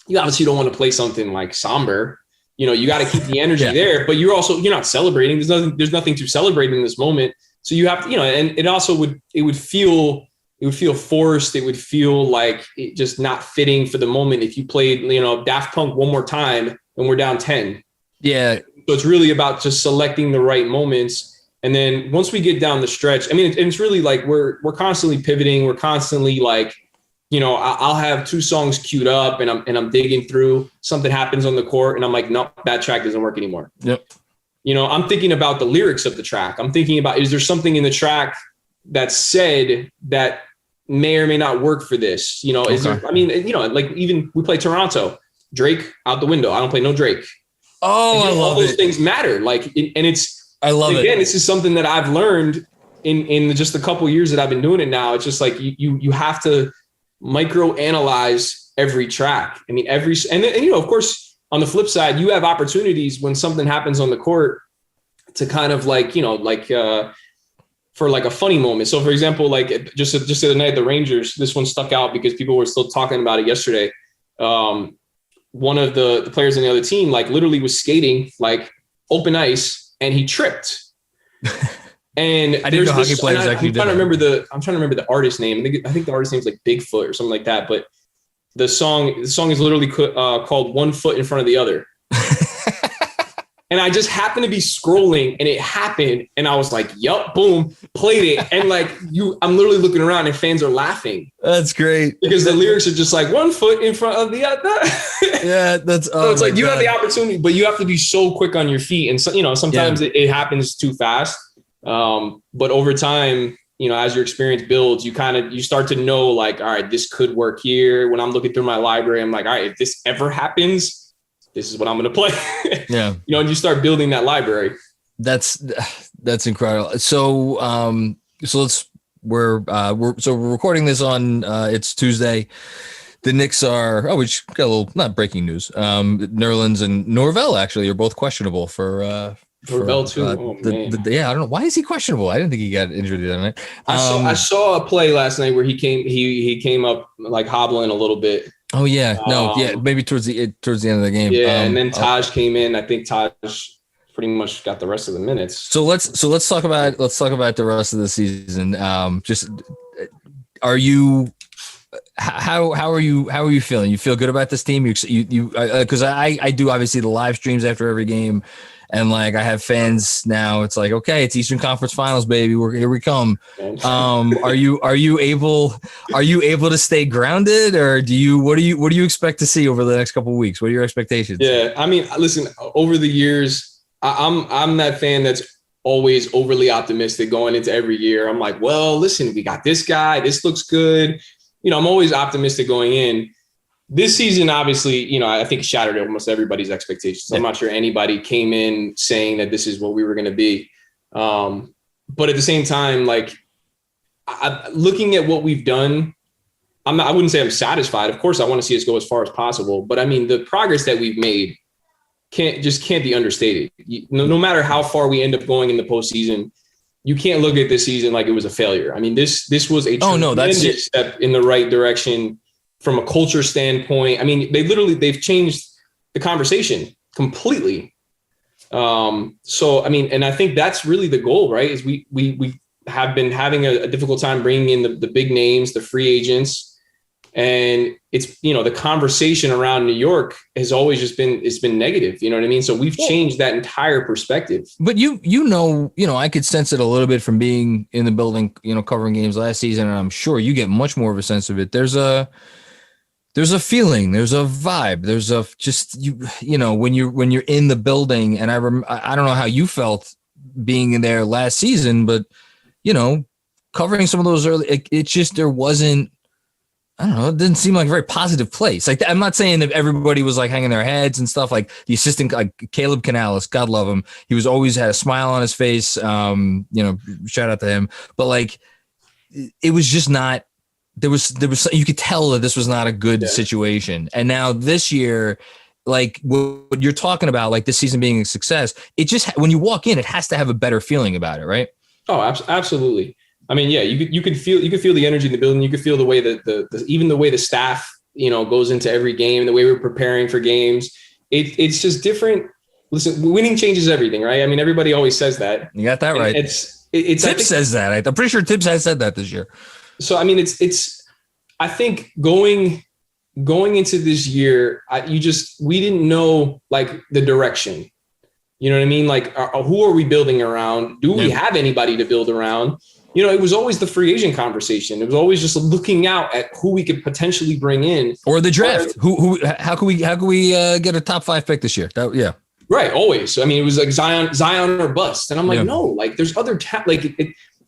You obviously don't want to play something like somber. You got to keep the energy there, but you're not celebrating. There's nothing to celebrate in this moment. So you have to, and it also would feel forced. It would feel like it just not fitting for the moment if you played, Daft Punk one more time and we're down 10. Yeah. So it's really about just selecting the right moments. And then once we get down the stretch, I mean, it's really like we're constantly pivoting. We're constantly like, I'll have two songs queued up and I'm digging through. Something happens on the court and I'm like, nope, that track doesn't work anymore. Yep. I'm thinking about the lyrics of the track. I'm thinking about, is there something in the track that's said that may or may not work for this? Is there, I mean, like even we play Toronto, Drake out the window. I don't play no Drake. Oh, I love all those things matter. Like, and it's, I love it. Again, this is something that I've learned in just a couple of years that I've been doing it now. It's just like, you have to micro analyze every track. I mean, and of course, on the flip side, you have opportunities when something happens on the court to kind of like, for like a funny moment. So for example, like just the other night, the Rangers, this one stuck out because people were still talking about it yesterday. One of the players on the other team, like literally was skating like open ice and he tripped. And I didn't know hockey players actually did. I'm trying to remember the artist name. I think the artist name is like Bigfoot or something like that. But the song is literally called "One Foot in Front of the Other." And I just happened to be scrolling, and it happened, and I was like, "Yup, boom!" Played it, and I'm literally looking around, and fans are laughing. That's great because the lyrics are just like "one foot in front of the other." Yeah, that's. So it's like you have the opportunity, but you have to be so quick on your feet, and so sometimes it happens too fast. But over time, as your experience builds, you start to know, like, all right, this could work here. When I'm looking through my library, I'm like, all right, if this ever happens, this is what I'm going to play. Yeah. And you start building that library. That's incredible. So, we're recording this on, it's Tuesday. The Knicks are, we just got a little, not breaking news. Nerlens and Norvell actually are both questionable for Norvell too. I don't know. Why is he questionable? I didn't think he got injured the other night. I saw a play last night where he came up like hobbling a little bit. Oh yeah, maybe towards the end of the game. Yeah, and then Taj came in. I think Taj pretty much got the rest of the minutes. So let's talk about the rest of the season. How are you feeling? You feel good about this team? You because I do obviously the live streams after every game. And like I have fans now, it's like, okay, it's Eastern Conference Finals, baby. Here we come. Are you able to stay grounded, or what do you expect to see over the next couple of weeks? What are your expectations? Yeah, I mean, listen, over the years, I'm that fan that's always overly optimistic going into every year. I'm like, well, listen, we got this guy. This looks good. I'm always optimistic going in. This season, obviously, I think shattered almost everybody's expectations. Yeah. I'm not sure anybody came in saying that this is what we were going to be. But at the same time, like looking at what we've done, I wouldn't say I'm satisfied. Of course, I want to see us go as far as possible. But I mean, the progress that we've made can't be understated. No matter how far we end up going in the postseason, you can't look at this season like it was a failure. I mean, this was a tremendous step in the right direction. From a culture standpoint, I mean, they've changed the conversation completely. So, I mean, and I think that's really the goal, right? Is we have been having a difficult time bringing in the big names, the free agents. And it's, the conversation around New York has always just been negative. You know what I mean? So we've changed that entire perspective. But I could sense it a little bit from being in the building, covering games last season. And I'm sure you get much more of a sense of it. There's a feeling, there's a vibe, there's a when you're in the building. And I don't know how you felt being in there last season, but covering some of those early, there wasn't, I don't know, it didn't seem like a very positive place. Like, I'm not saying that everybody was like hanging their heads and stuff. Like the assistant, like Caleb Canales, God love him. He was always had a smile on his face. Shout out to him. But like, it was just not. There was you could tell that this was not a good situation. And now this year, like what you're talking about, like this season being a success, it just, when you walk in, it has to have a better feeling about it, right? Oh, absolutely. I mean, yeah, you could feel the energy in the building. You could feel the way that even the way the staff, goes into every game, the way we're preparing for games. It's just different. Listen, winning changes everything, right? I mean, everybody always says that. You got that right. Tibbs says that. I'm pretty sure Tibbs has said that this year. So, I mean, I think going into this year, we didn't know like the direction, you know what I mean? Like, who are we building around? Do we have anybody to build around? It was always the free agent conversation. It was always just looking out at who we could potentially bring in, or the draft. How can we get a top 5 pick this year? Right. Always. I mean, it was like Zion or bust. And I'm like, no, like there's other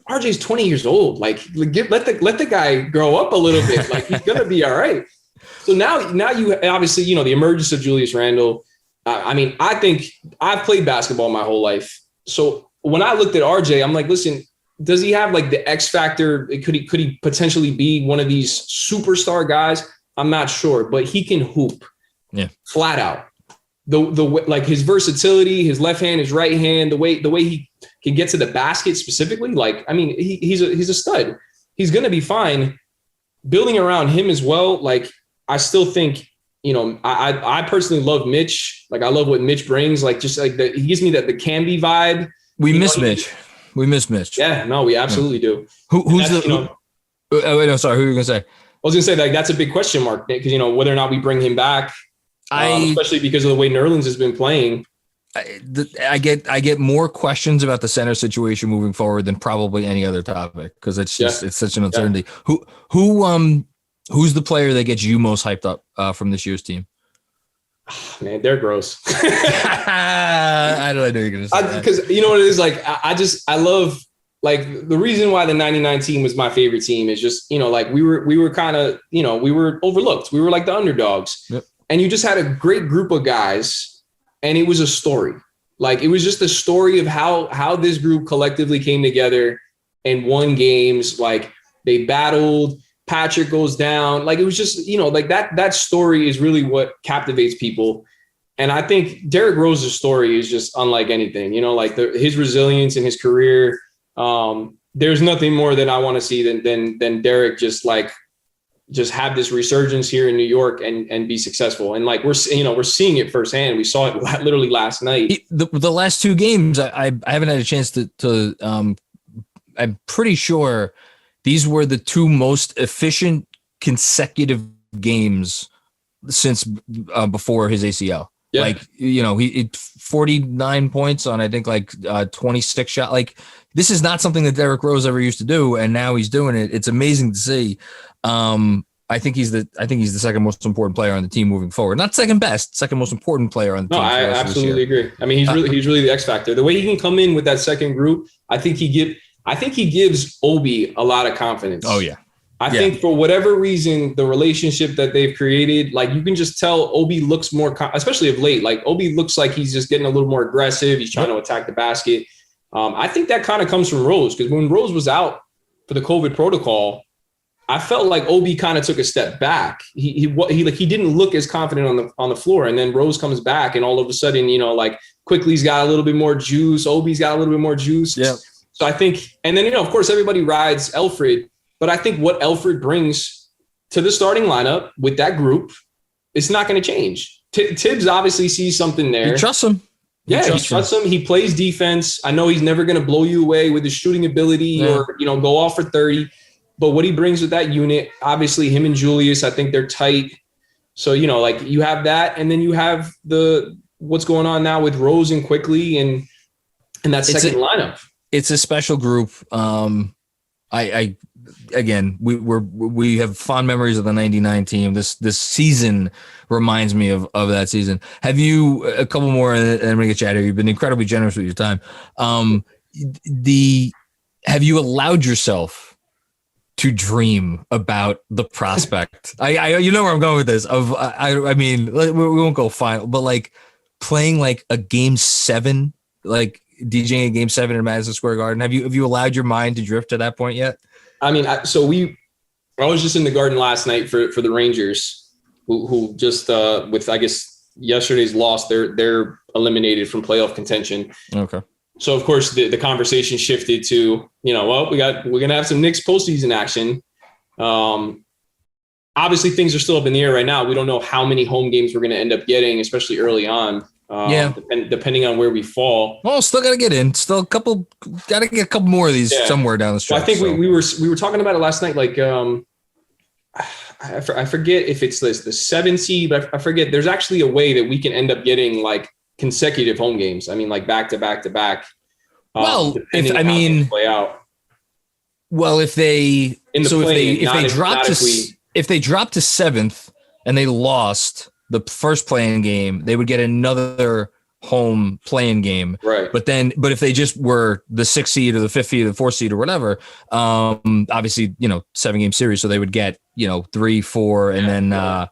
RJ's 20 years old. Like, let the guy grow up a little bit. Like, he's gonna be all right. So now you obviously, the emergence of Julius Randle. I mean, I think I've played basketball my whole life. So when I looked at RJ, I'm like, listen, does he have like the X factor? Could he potentially be one of these superstar guys? I'm not sure, but he can hoop. Yeah, flat out. The like his versatility, his left hand, his right hand, the way he can get to the basket specifically. Like, I mean, he's a stud. He's going to be fine. Building around him as well. Like, I still think I personally love Mitch. Like I love what Mitch brings. Like just like he gives me the Camby vibe. We miss Mitch. We miss Mitch. Yeah, no, we absolutely do. Who's the? Wait, no, sorry. Who are you gonna say? I was gonna say like that's a big question mark because whether or not we bring him back, especially because of the way Nerlens has been playing. I get more questions about the center situation moving forward than probably any other topic because it's just it's such an uncertainty. Yeah. Who's the player that gets you most hyped up from this year's team? Man, they're gross. I don't know you're gonna say because you know what it is like. I love like the reason why the '99 team was my favorite team is just like we were kind of we were overlooked. We were like the underdogs, yep. And you just had a great group of guys. And it was a story. Like it was just a story of how this group collectively came together and won games. Like they battled, Patrick goes down. Like it was just, like that story is really what captivates people. And I think Derrick Rose's story is just unlike anything, like his resilience in his career. There's nothing more that I want to see than Derrick just have this resurgence here in New York and be successful. And like, we're seeing it firsthand. We saw it literally last night. The last two games, I haven't had a chance to I'm pretty sure these were the two most efficient consecutive games since before his ACL. Yeah. Like, he 49 points on, I think 26 shot. Like this is not something that Derrick Rose ever used to do. And now he's doing it. It's amazing to see. I think he's the second most important player on the team moving forward. Not second best, second most important player on the team. No, I absolutely agree. I mean, he's really the X factor. The way he can come in with that second group, I think he gives Obi a lot of confidence. Oh yeah. I think for whatever reason, the relationship that they've created, like you can just tell Obi looks more, especially of late, like Obi looks like he's just getting a little more aggressive. He's trying to attack the basket. I think that kind of comes from Rose because when Rose was out for the COVID protocol, I felt like Obi kind of took a step back. He didn't look as confident on the floor. And then Rose comes back and all of a sudden, Quickly's got a little bit more juice. Obi's got a little bit more juice. Yeah. So I think, and then, of course, everybody rides Elfrid. But I think what Elfrid brings to the starting lineup with that group, it's not going to change. Tibbs obviously sees something there. You trust him. He trusts him. He plays defense. I know he's never going to blow you away with his shooting ability or, go off for 30. But what he brings with that unit, obviously him and Julius, I think they're tight. So, you have that. And then you have what's going on now with Rose and Quickly and that second lineup. It's a special group. We have fond memories of the 99 team. This season reminds me of that season. Have you a couple more and I'm gonna get you out of here. You've been incredibly generous with your time. Have you allowed yourself to dream about the prospect? I you know where I'm going with this. I mean, we won't go final, but like playing like a game 7, like DJing a game 7 in Madison Square Garden. Have you allowed your mind to drift to that point yet? I mean, I was just in the Garden last night for the Rangers, who just with I guess yesterday's loss, they're eliminated from playoff contention. Okay. So of course the conversation shifted to we're gonna have some Knicks postseason action. Obviously things are still up in the air right now. We don't know how many home games we're gonna end up getting, especially early on. Depending on where we fall. Well, still got to get in. Still got to get a couple more of these somewhere down the stretch. Well, I think we were talking about it last night. Like, I forget if it's the 7 seed, but I forget. There's actually a way that we can end up getting like consecutive home games. I mean, like back to back to back. Well, if they drop to 7th and they lost the first playing game, they would get another home playing game. Right. But if they just were the 6th seed or the 5th seed or the 4th seed or whatever, obviously, 7-game series. So they would get, 3, 4, and then I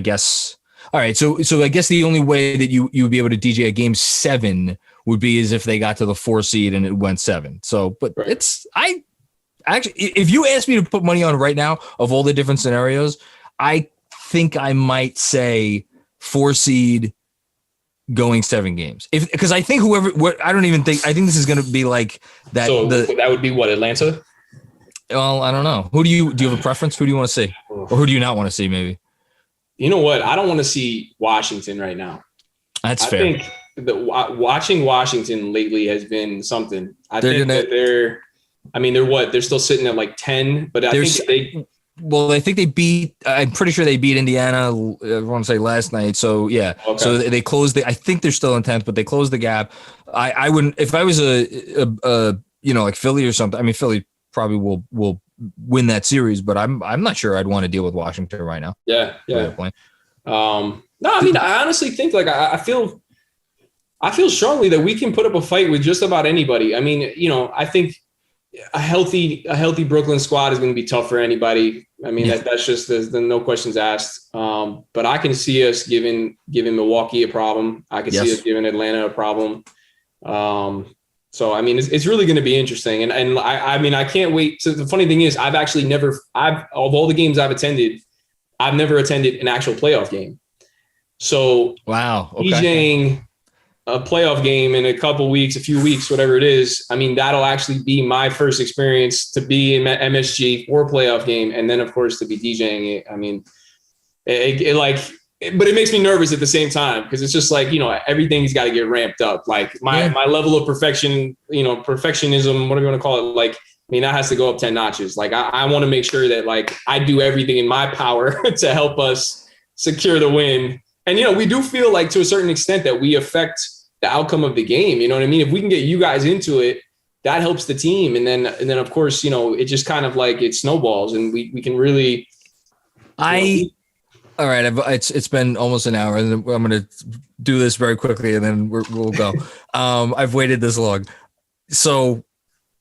guess. All right. So I guess the only way that you would be able to DJ a game 7 would be as if they got to the 4th seed and it went 7. So, but right. Actually, if you asked me to put money on right now of all the different scenarios, I think I might say 4 seed going 7 games. Because I think I think this is going to be like that. So that would be what, Atlanta? Well, I don't know. Do you have a preference? Who do you want to see? Or who do you not want to see maybe? You know what? I don't want to see Washington right now. That's I fair. think watching Washington lately has been something. They're what? They're still sitting at like 10, but I think they beat, I'm pretty sure they beat Indiana, I want to say last night. So yeah. Okay. So they closed I think they're still in 10th, but they closed the gap. I wouldn't, if I was like Philly or something, I mean, Philly probably will win that series, but I'm not sure I'd want to deal with Washington right now. Yeah. No, I mean, I honestly think like I feel strongly that we can put up a fight with just about anybody. I mean, I think a healthy Brooklyn squad is going to be tough for anybody. I mean, that's just there's no questions asked. But I can see us giving Milwaukee a problem. I can see us giving Atlanta a problem. So I mean, it's really going to be interesting. And I mean, I can't wait. So the funny thing is, of all the games I've attended, I've never attended an actual playoff game. So wow, okay. DJing a playoff game in a few weeks, whatever it is. I mean, that'll actually be my first experience to be in MSG for a playoff game. And then of course to be DJing it. I mean, but it makes me nervous at the same time. Cause it's just like, everything's got to get ramped up. Like my level of perfectionism, whatever you want to call it. Like, I mean, that has to go up 10 notches. Like I want to make sure that like I do everything in my power to help us secure the win. And, we do feel like to a certain extent that we affect the outcome of the game. You know what I mean? If we can get you guys into it, that helps the team. And then of course, it just kind of like it snowballs and we can really. All right. It's been almost an hour and I'm going to do this very quickly and then we'll go. I've waited this long. So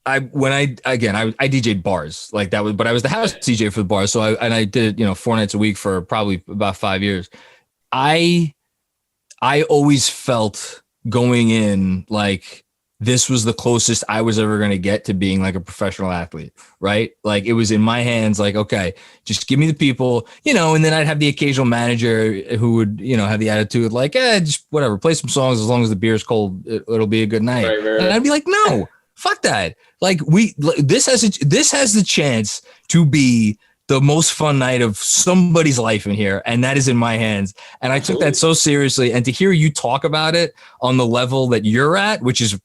I DJ'd bars like that but I was the house DJ for the bars. So I did it, 4 nights a week for probably about 5 years. I always felt going in like this was the closest I was ever going to get to being like a professional athlete, right? Like it was in my hands, like, okay, just give me the people, and then I'd have the occasional manager who would, have the attitude like, just whatever, play some songs as long as the beer's cold, it'll be a good night. Right. And I'd be like, no, fuck that. Like this has the chance to be the most fun night of somebody's life in here. And that is in my hands. And I took that so seriously. And to hear you talk about it on the level that you're at, which is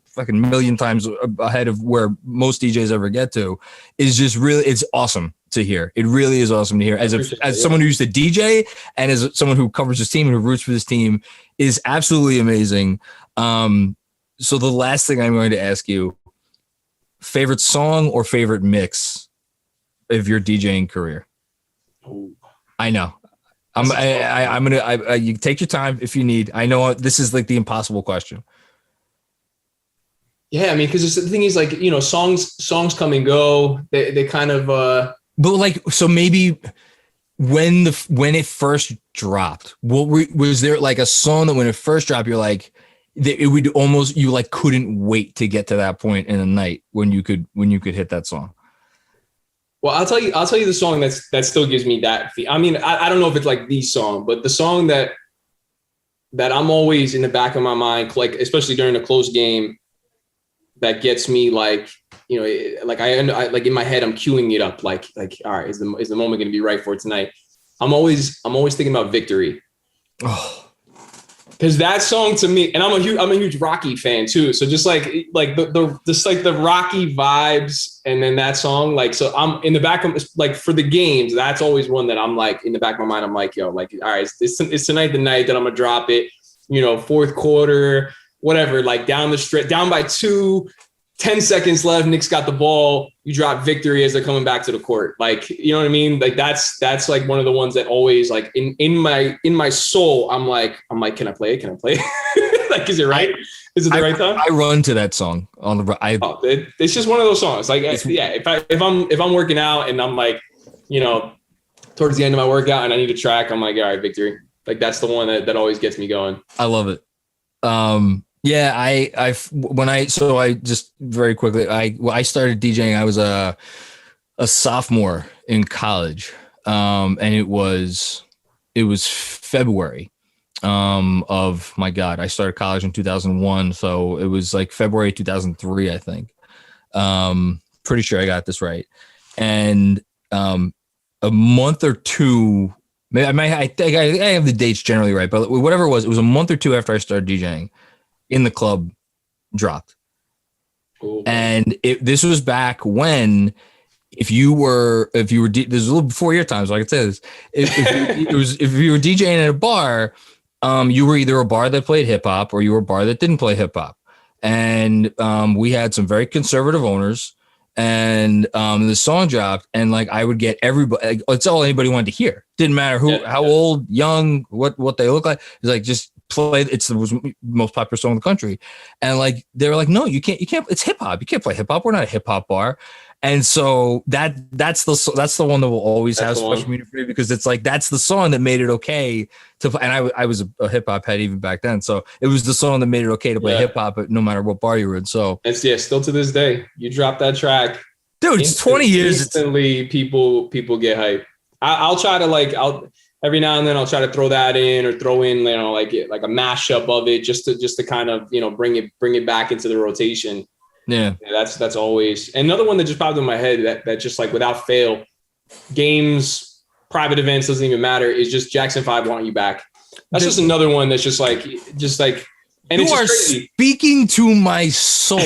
fucking million times ahead of where most DJs ever get to, is just really, it's awesome to hear. It really is awesome to hear. As someone who used to DJ and as someone who covers his team and who roots for this team is absolutely amazing. So the last thing I'm going to ask you, favorite song or favorite mix of your DJing career? I know. I'm gonna you take your time if you need. I know this is like the impossible question. Yeah, I mean, because the thing is, like, songs come and go. They kind of. But like, so maybe when it first dropped, was there like a song that when it first dropped, you're like, it would almost you like couldn't wait to get to that point in a night when you could hit that song. Well, I'll tell you the song that still gives me that. I mean, I don't know if it's like the song, but the song that I'm always in the back of my mind, like especially during a close game, that gets me like, like I like in my head, I'm queuing it up. Like, all right, is the moment going to be right for tonight? I'm always thinking about Victory. Oh. Because that song to me, and I'm a huge Rocky fan too. So just like the Rocky vibes, and then that song, like, so I'm in the back of like for the games. That's always one that I'm like in the back of my mind. I'm like, yo, like, all right, it's tonight the night that I'm gonna drop it. Fourth quarter, whatever, like down the stretch, down by 2, 10 seconds left. Knicks got the ball. You drop Victory as they're coming back to the court. Like, you know what I mean? Like that's like one of the ones that always like in my soul, I'm like, can I play it? Can I play it? Like, is it right? Is it the right time? I run to that song on the. It's just one of those songs. Like, if I'm working out and I'm like, towards the end of my workout and I need a track, I'm like, all right, Victory. Like that's the one that always gets me going. I love it. Yeah, I just very quickly, I started DJing. I was a sophomore in college. And it was February, of my God, I started college in 2001. So it was like February, 2003, I think. Pretty sure I got this right. And, a month or two I think I have the dates generally right, but whatever it was a month or two after I started DJing in the club dropped. Cool. And this was back when if you were this is a little before your time, so I could say this. If you were DJing at a bar, you were either a bar that played hip hop or you were a bar that didn't play hip hop. And we had some very conservative owners, and the song dropped, and like I would get everybody. Like, it's all anybody wanted to hear. Didn't matter how old, young, what they look like. It's like just play. It's the most popular song in the country, and like they were like, no, you can't. It's hip hop. You can't play hip hop. We're not a hip hop bar. And so that's the one that will always have special meaning for me, because it's like that's the song that made it okay to play. And I was a hip hop head even back then, so it was the song that made it okay to play hip hop, no matter what bar you were in. So it's still to this day, you drop that track, dude. It's 20 years. Instantly, people get hyped. I'll try to every now and then I'll try to throw that in, or throw in like a mashup of it just to kind of bring it back into the rotation. Yeah, that's always. Another one that just popped in my head that just like without fail, games, private events, doesn't even matter, is just Jackson 5 Want You Back. That's just another one that's just like and you are speaking to my soul.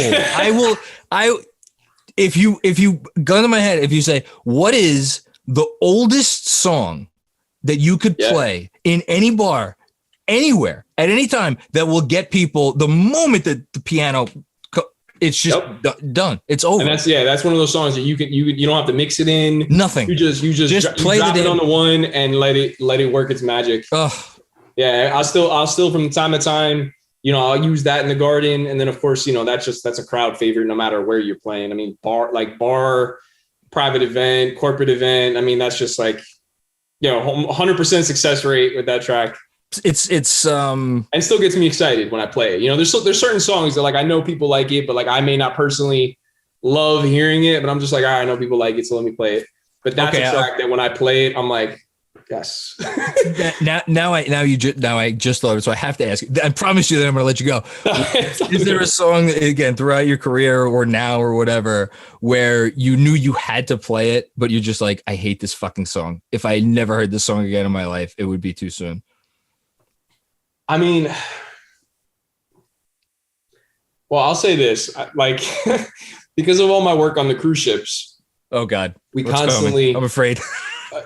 If you gun to my head, if you say, what is the oldest song that you could play in any bar, anywhere, at any time, that will get people the moment that the piano, it's just done. It's over. And that's one of those songs that you don't have to mix it in. Nothing. You just play it on the one and let it work its magic. Yeah, I'll still from time to time, I'll use that in the garden, and then of course, that's a crowd favorite no matter where you're playing. I mean, bar, private event, corporate event. I mean, that's just like 100% success rate with that track. It's and still gets me excited when I play it. There's certain songs that like I know people like it, but like I may not personally love hearing it, but I'm just like, all right, I know people like it, so let me play it. But that's a track that when I play it, I'm like, yes. now I just thought of it, so I have to ask you. I promise you that I'm going to let you go. Is there a song, again, throughout your career or now or whatever, where you knew you had to play it, but you're just like, I hate this fucking song. If I never heard this song again in my life, it would be too soon? I mean, well, I'll say this, like, because of all my work on the cruise ships. Oh God, What's constantly, I'm afraid,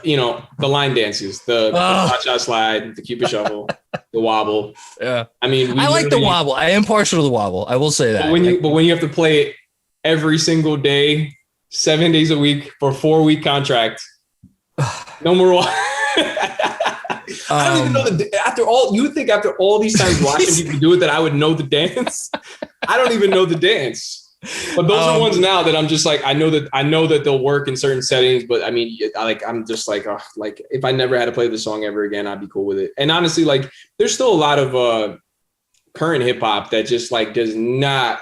the line dances, the cha-cha slide, the Cupid shuffle, the wobble. Yeah. I mean, I like the wobble. I am partial to the wobble. I will say that. But when you have to play it every single day, 7 days a week for a 4-week contract, no more. I don't even know you would think after all these times watching people do it that I would know the dance. I don't even know the dance. But those are ones now that I'm just like, I know that they'll work in certain settings, but I mean, I'm just like, like if I never had to play the song ever again, I'd be cool with it. And honestly, like there's still a lot of current hip hop that just like does not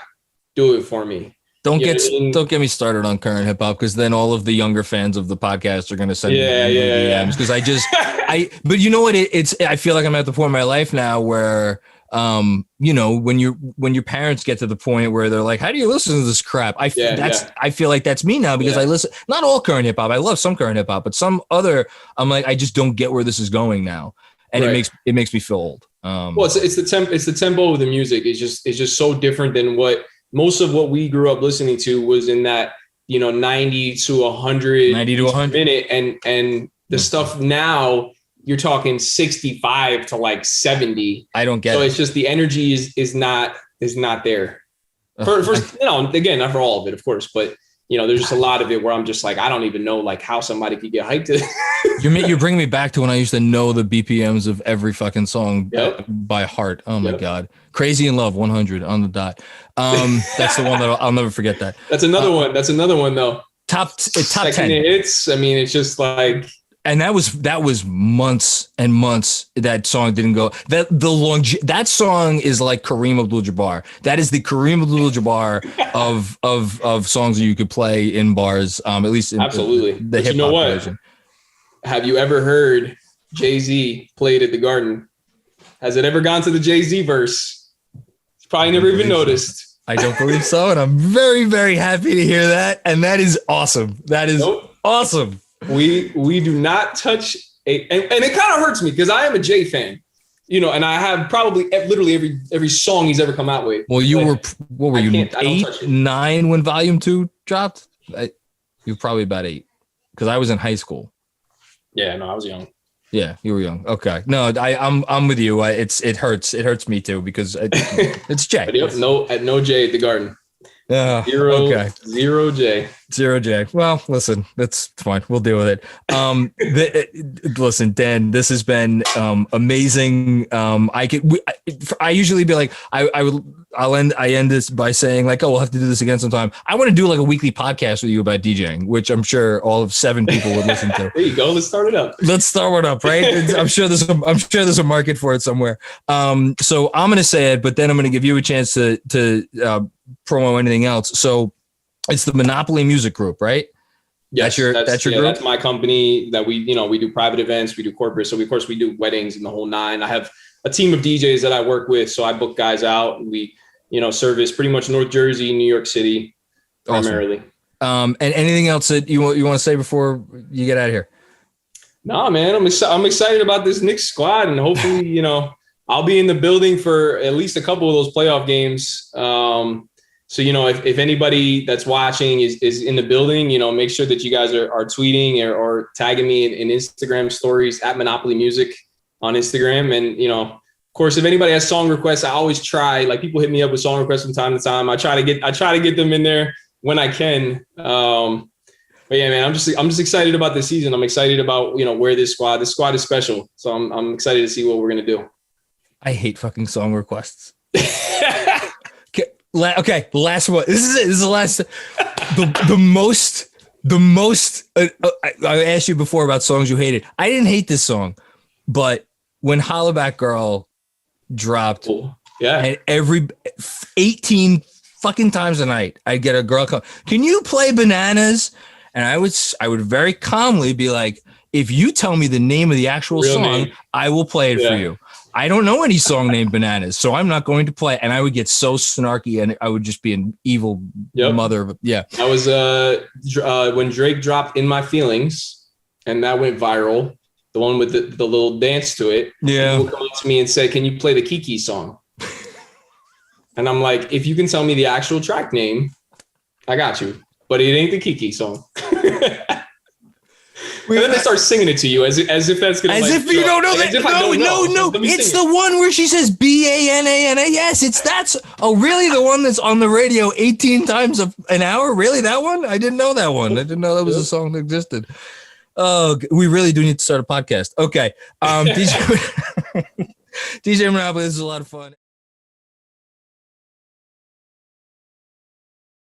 do it for me. Don't get me started on current hip hop, because then all of the younger fans of the podcast are going to send me DMs, because but you know what? I feel like I'm at the point in my life now where, when your parents get to the point where they're like, how do you listen to this crap? I feel like that's me now, because I listen, not all current hip hop. I love some current hip hop, but some other, I'm like, I just don't get where this is going now. And it makes me feel old. Well, it's the tempo of the music. It's just so different than what most of what we grew up listening to was in that, 90 to 100 minute. And the stuff now, you're talking 65 to like 70. I don't get it. So it's just the energy is not there. Again, not for all of it, of course, but there's just a lot of it where I'm just like, I don't even know like how somebody could get hyped to it. You're bringing me back to when I used to know the BPMs of every fucking song by heart. Oh my God. Crazy in Love 100 on the dot. That's the one that I'll never forget that. That's another one. That's another one though. Top 10 hits. I mean, it's just like, and that was months and months that song didn't go. That song is like Kareem Abdul-Jabbar. That is the Kareem Abdul-Jabbar of songs that you could play in bars. At least in absolutely. The hip hop version. Have you ever heard Jay-Z played at the Garden? Has it ever gone to the Jay-Z verse? It's probably never even noticed. I don't believe so, and I'm very, very happy to hear that. And that is awesome. That is awesome. We do not touch and it kind of hurts me because I am a Jay fan, you know, and I have probably literally every song he's ever come out with. Well, what were you, 8, 9 when Volume 2 dropped? You were probably about 8 because I was in high school. Yeah, no, I was young. Yeah, you were young. Okay, no, I'm with you. It hurts me too because it's Jay. No Jay at the Garden. Zero J. Well, listen, that's fine. We'll deal with it. Listen, Dan, this has been amazing. I usually be like, I end this by saying like, oh, we'll have to do this again sometime. I want to do like a weekly podcast with you about DJing, which I'm sure all of 7 people would listen to. There you go. Let's start it up. Right? I'm sure there's a market for it somewhere. So I'm gonna say it, but then I'm gonna give you a chance to promo anything else. So it's the Monopoli Music Group, right? Yes, that's your group? That's my company that we do private events, we do corporate. So of course we do weddings and the whole 9. I have a team of DJs that I work with. So I book guys out and we, service pretty much North Jersey, New York City primarily. Awesome. And anything else that you want to say before you get out of here? No, man, I'm excited about this Knicks squad and hopefully, I'll be in the building for at least a couple of those playoff games. So, if anybody that's watching is in the building, make sure that you guys are tweeting or tagging me in Instagram stories at Monopoli Music on Instagram. And, of course, if anybody has song requests, I always try, like people hit me up with song requests from time to time. I try to get them in there when I can. But yeah, man, I'm just excited about this season. I'm excited about, where this squad is special. So I'm excited to see what we're going to do. I hate fucking song requests. Okay, the last one. This is it. This is the last. The most. I asked you before about songs you hated. I didn't hate this song, but when Hollaback Girl dropped, and every 18 fucking times a night, I'd get a girl come. Can you play Bananas? And I would very calmly be like, if you tell me the name of the actual song, name. I will play it for you. I don't know any song named Bananas, so I'm not going to play it. And I would get so snarky and I would just be an evil mother. Yeah. I was when Drake dropped In My Feelings and that went viral, the one with the little dance to it. Yeah. People come up to me and say, can you play the Kiki song? And I'm like, if you can tell me the actual track name, I got you. But it ain't the Kiki song. And then they start singing it to you as if that's gonna. As if you don't know that. No. It's the one where she says BANANAS. That's really the one that's on the radio 18 times an hour. Really, that one? I didn't know that one. I didn't know that was a song that existed. Oh, we really do need to start a podcast. Okay, DJ Monopoly. This is a lot of fun.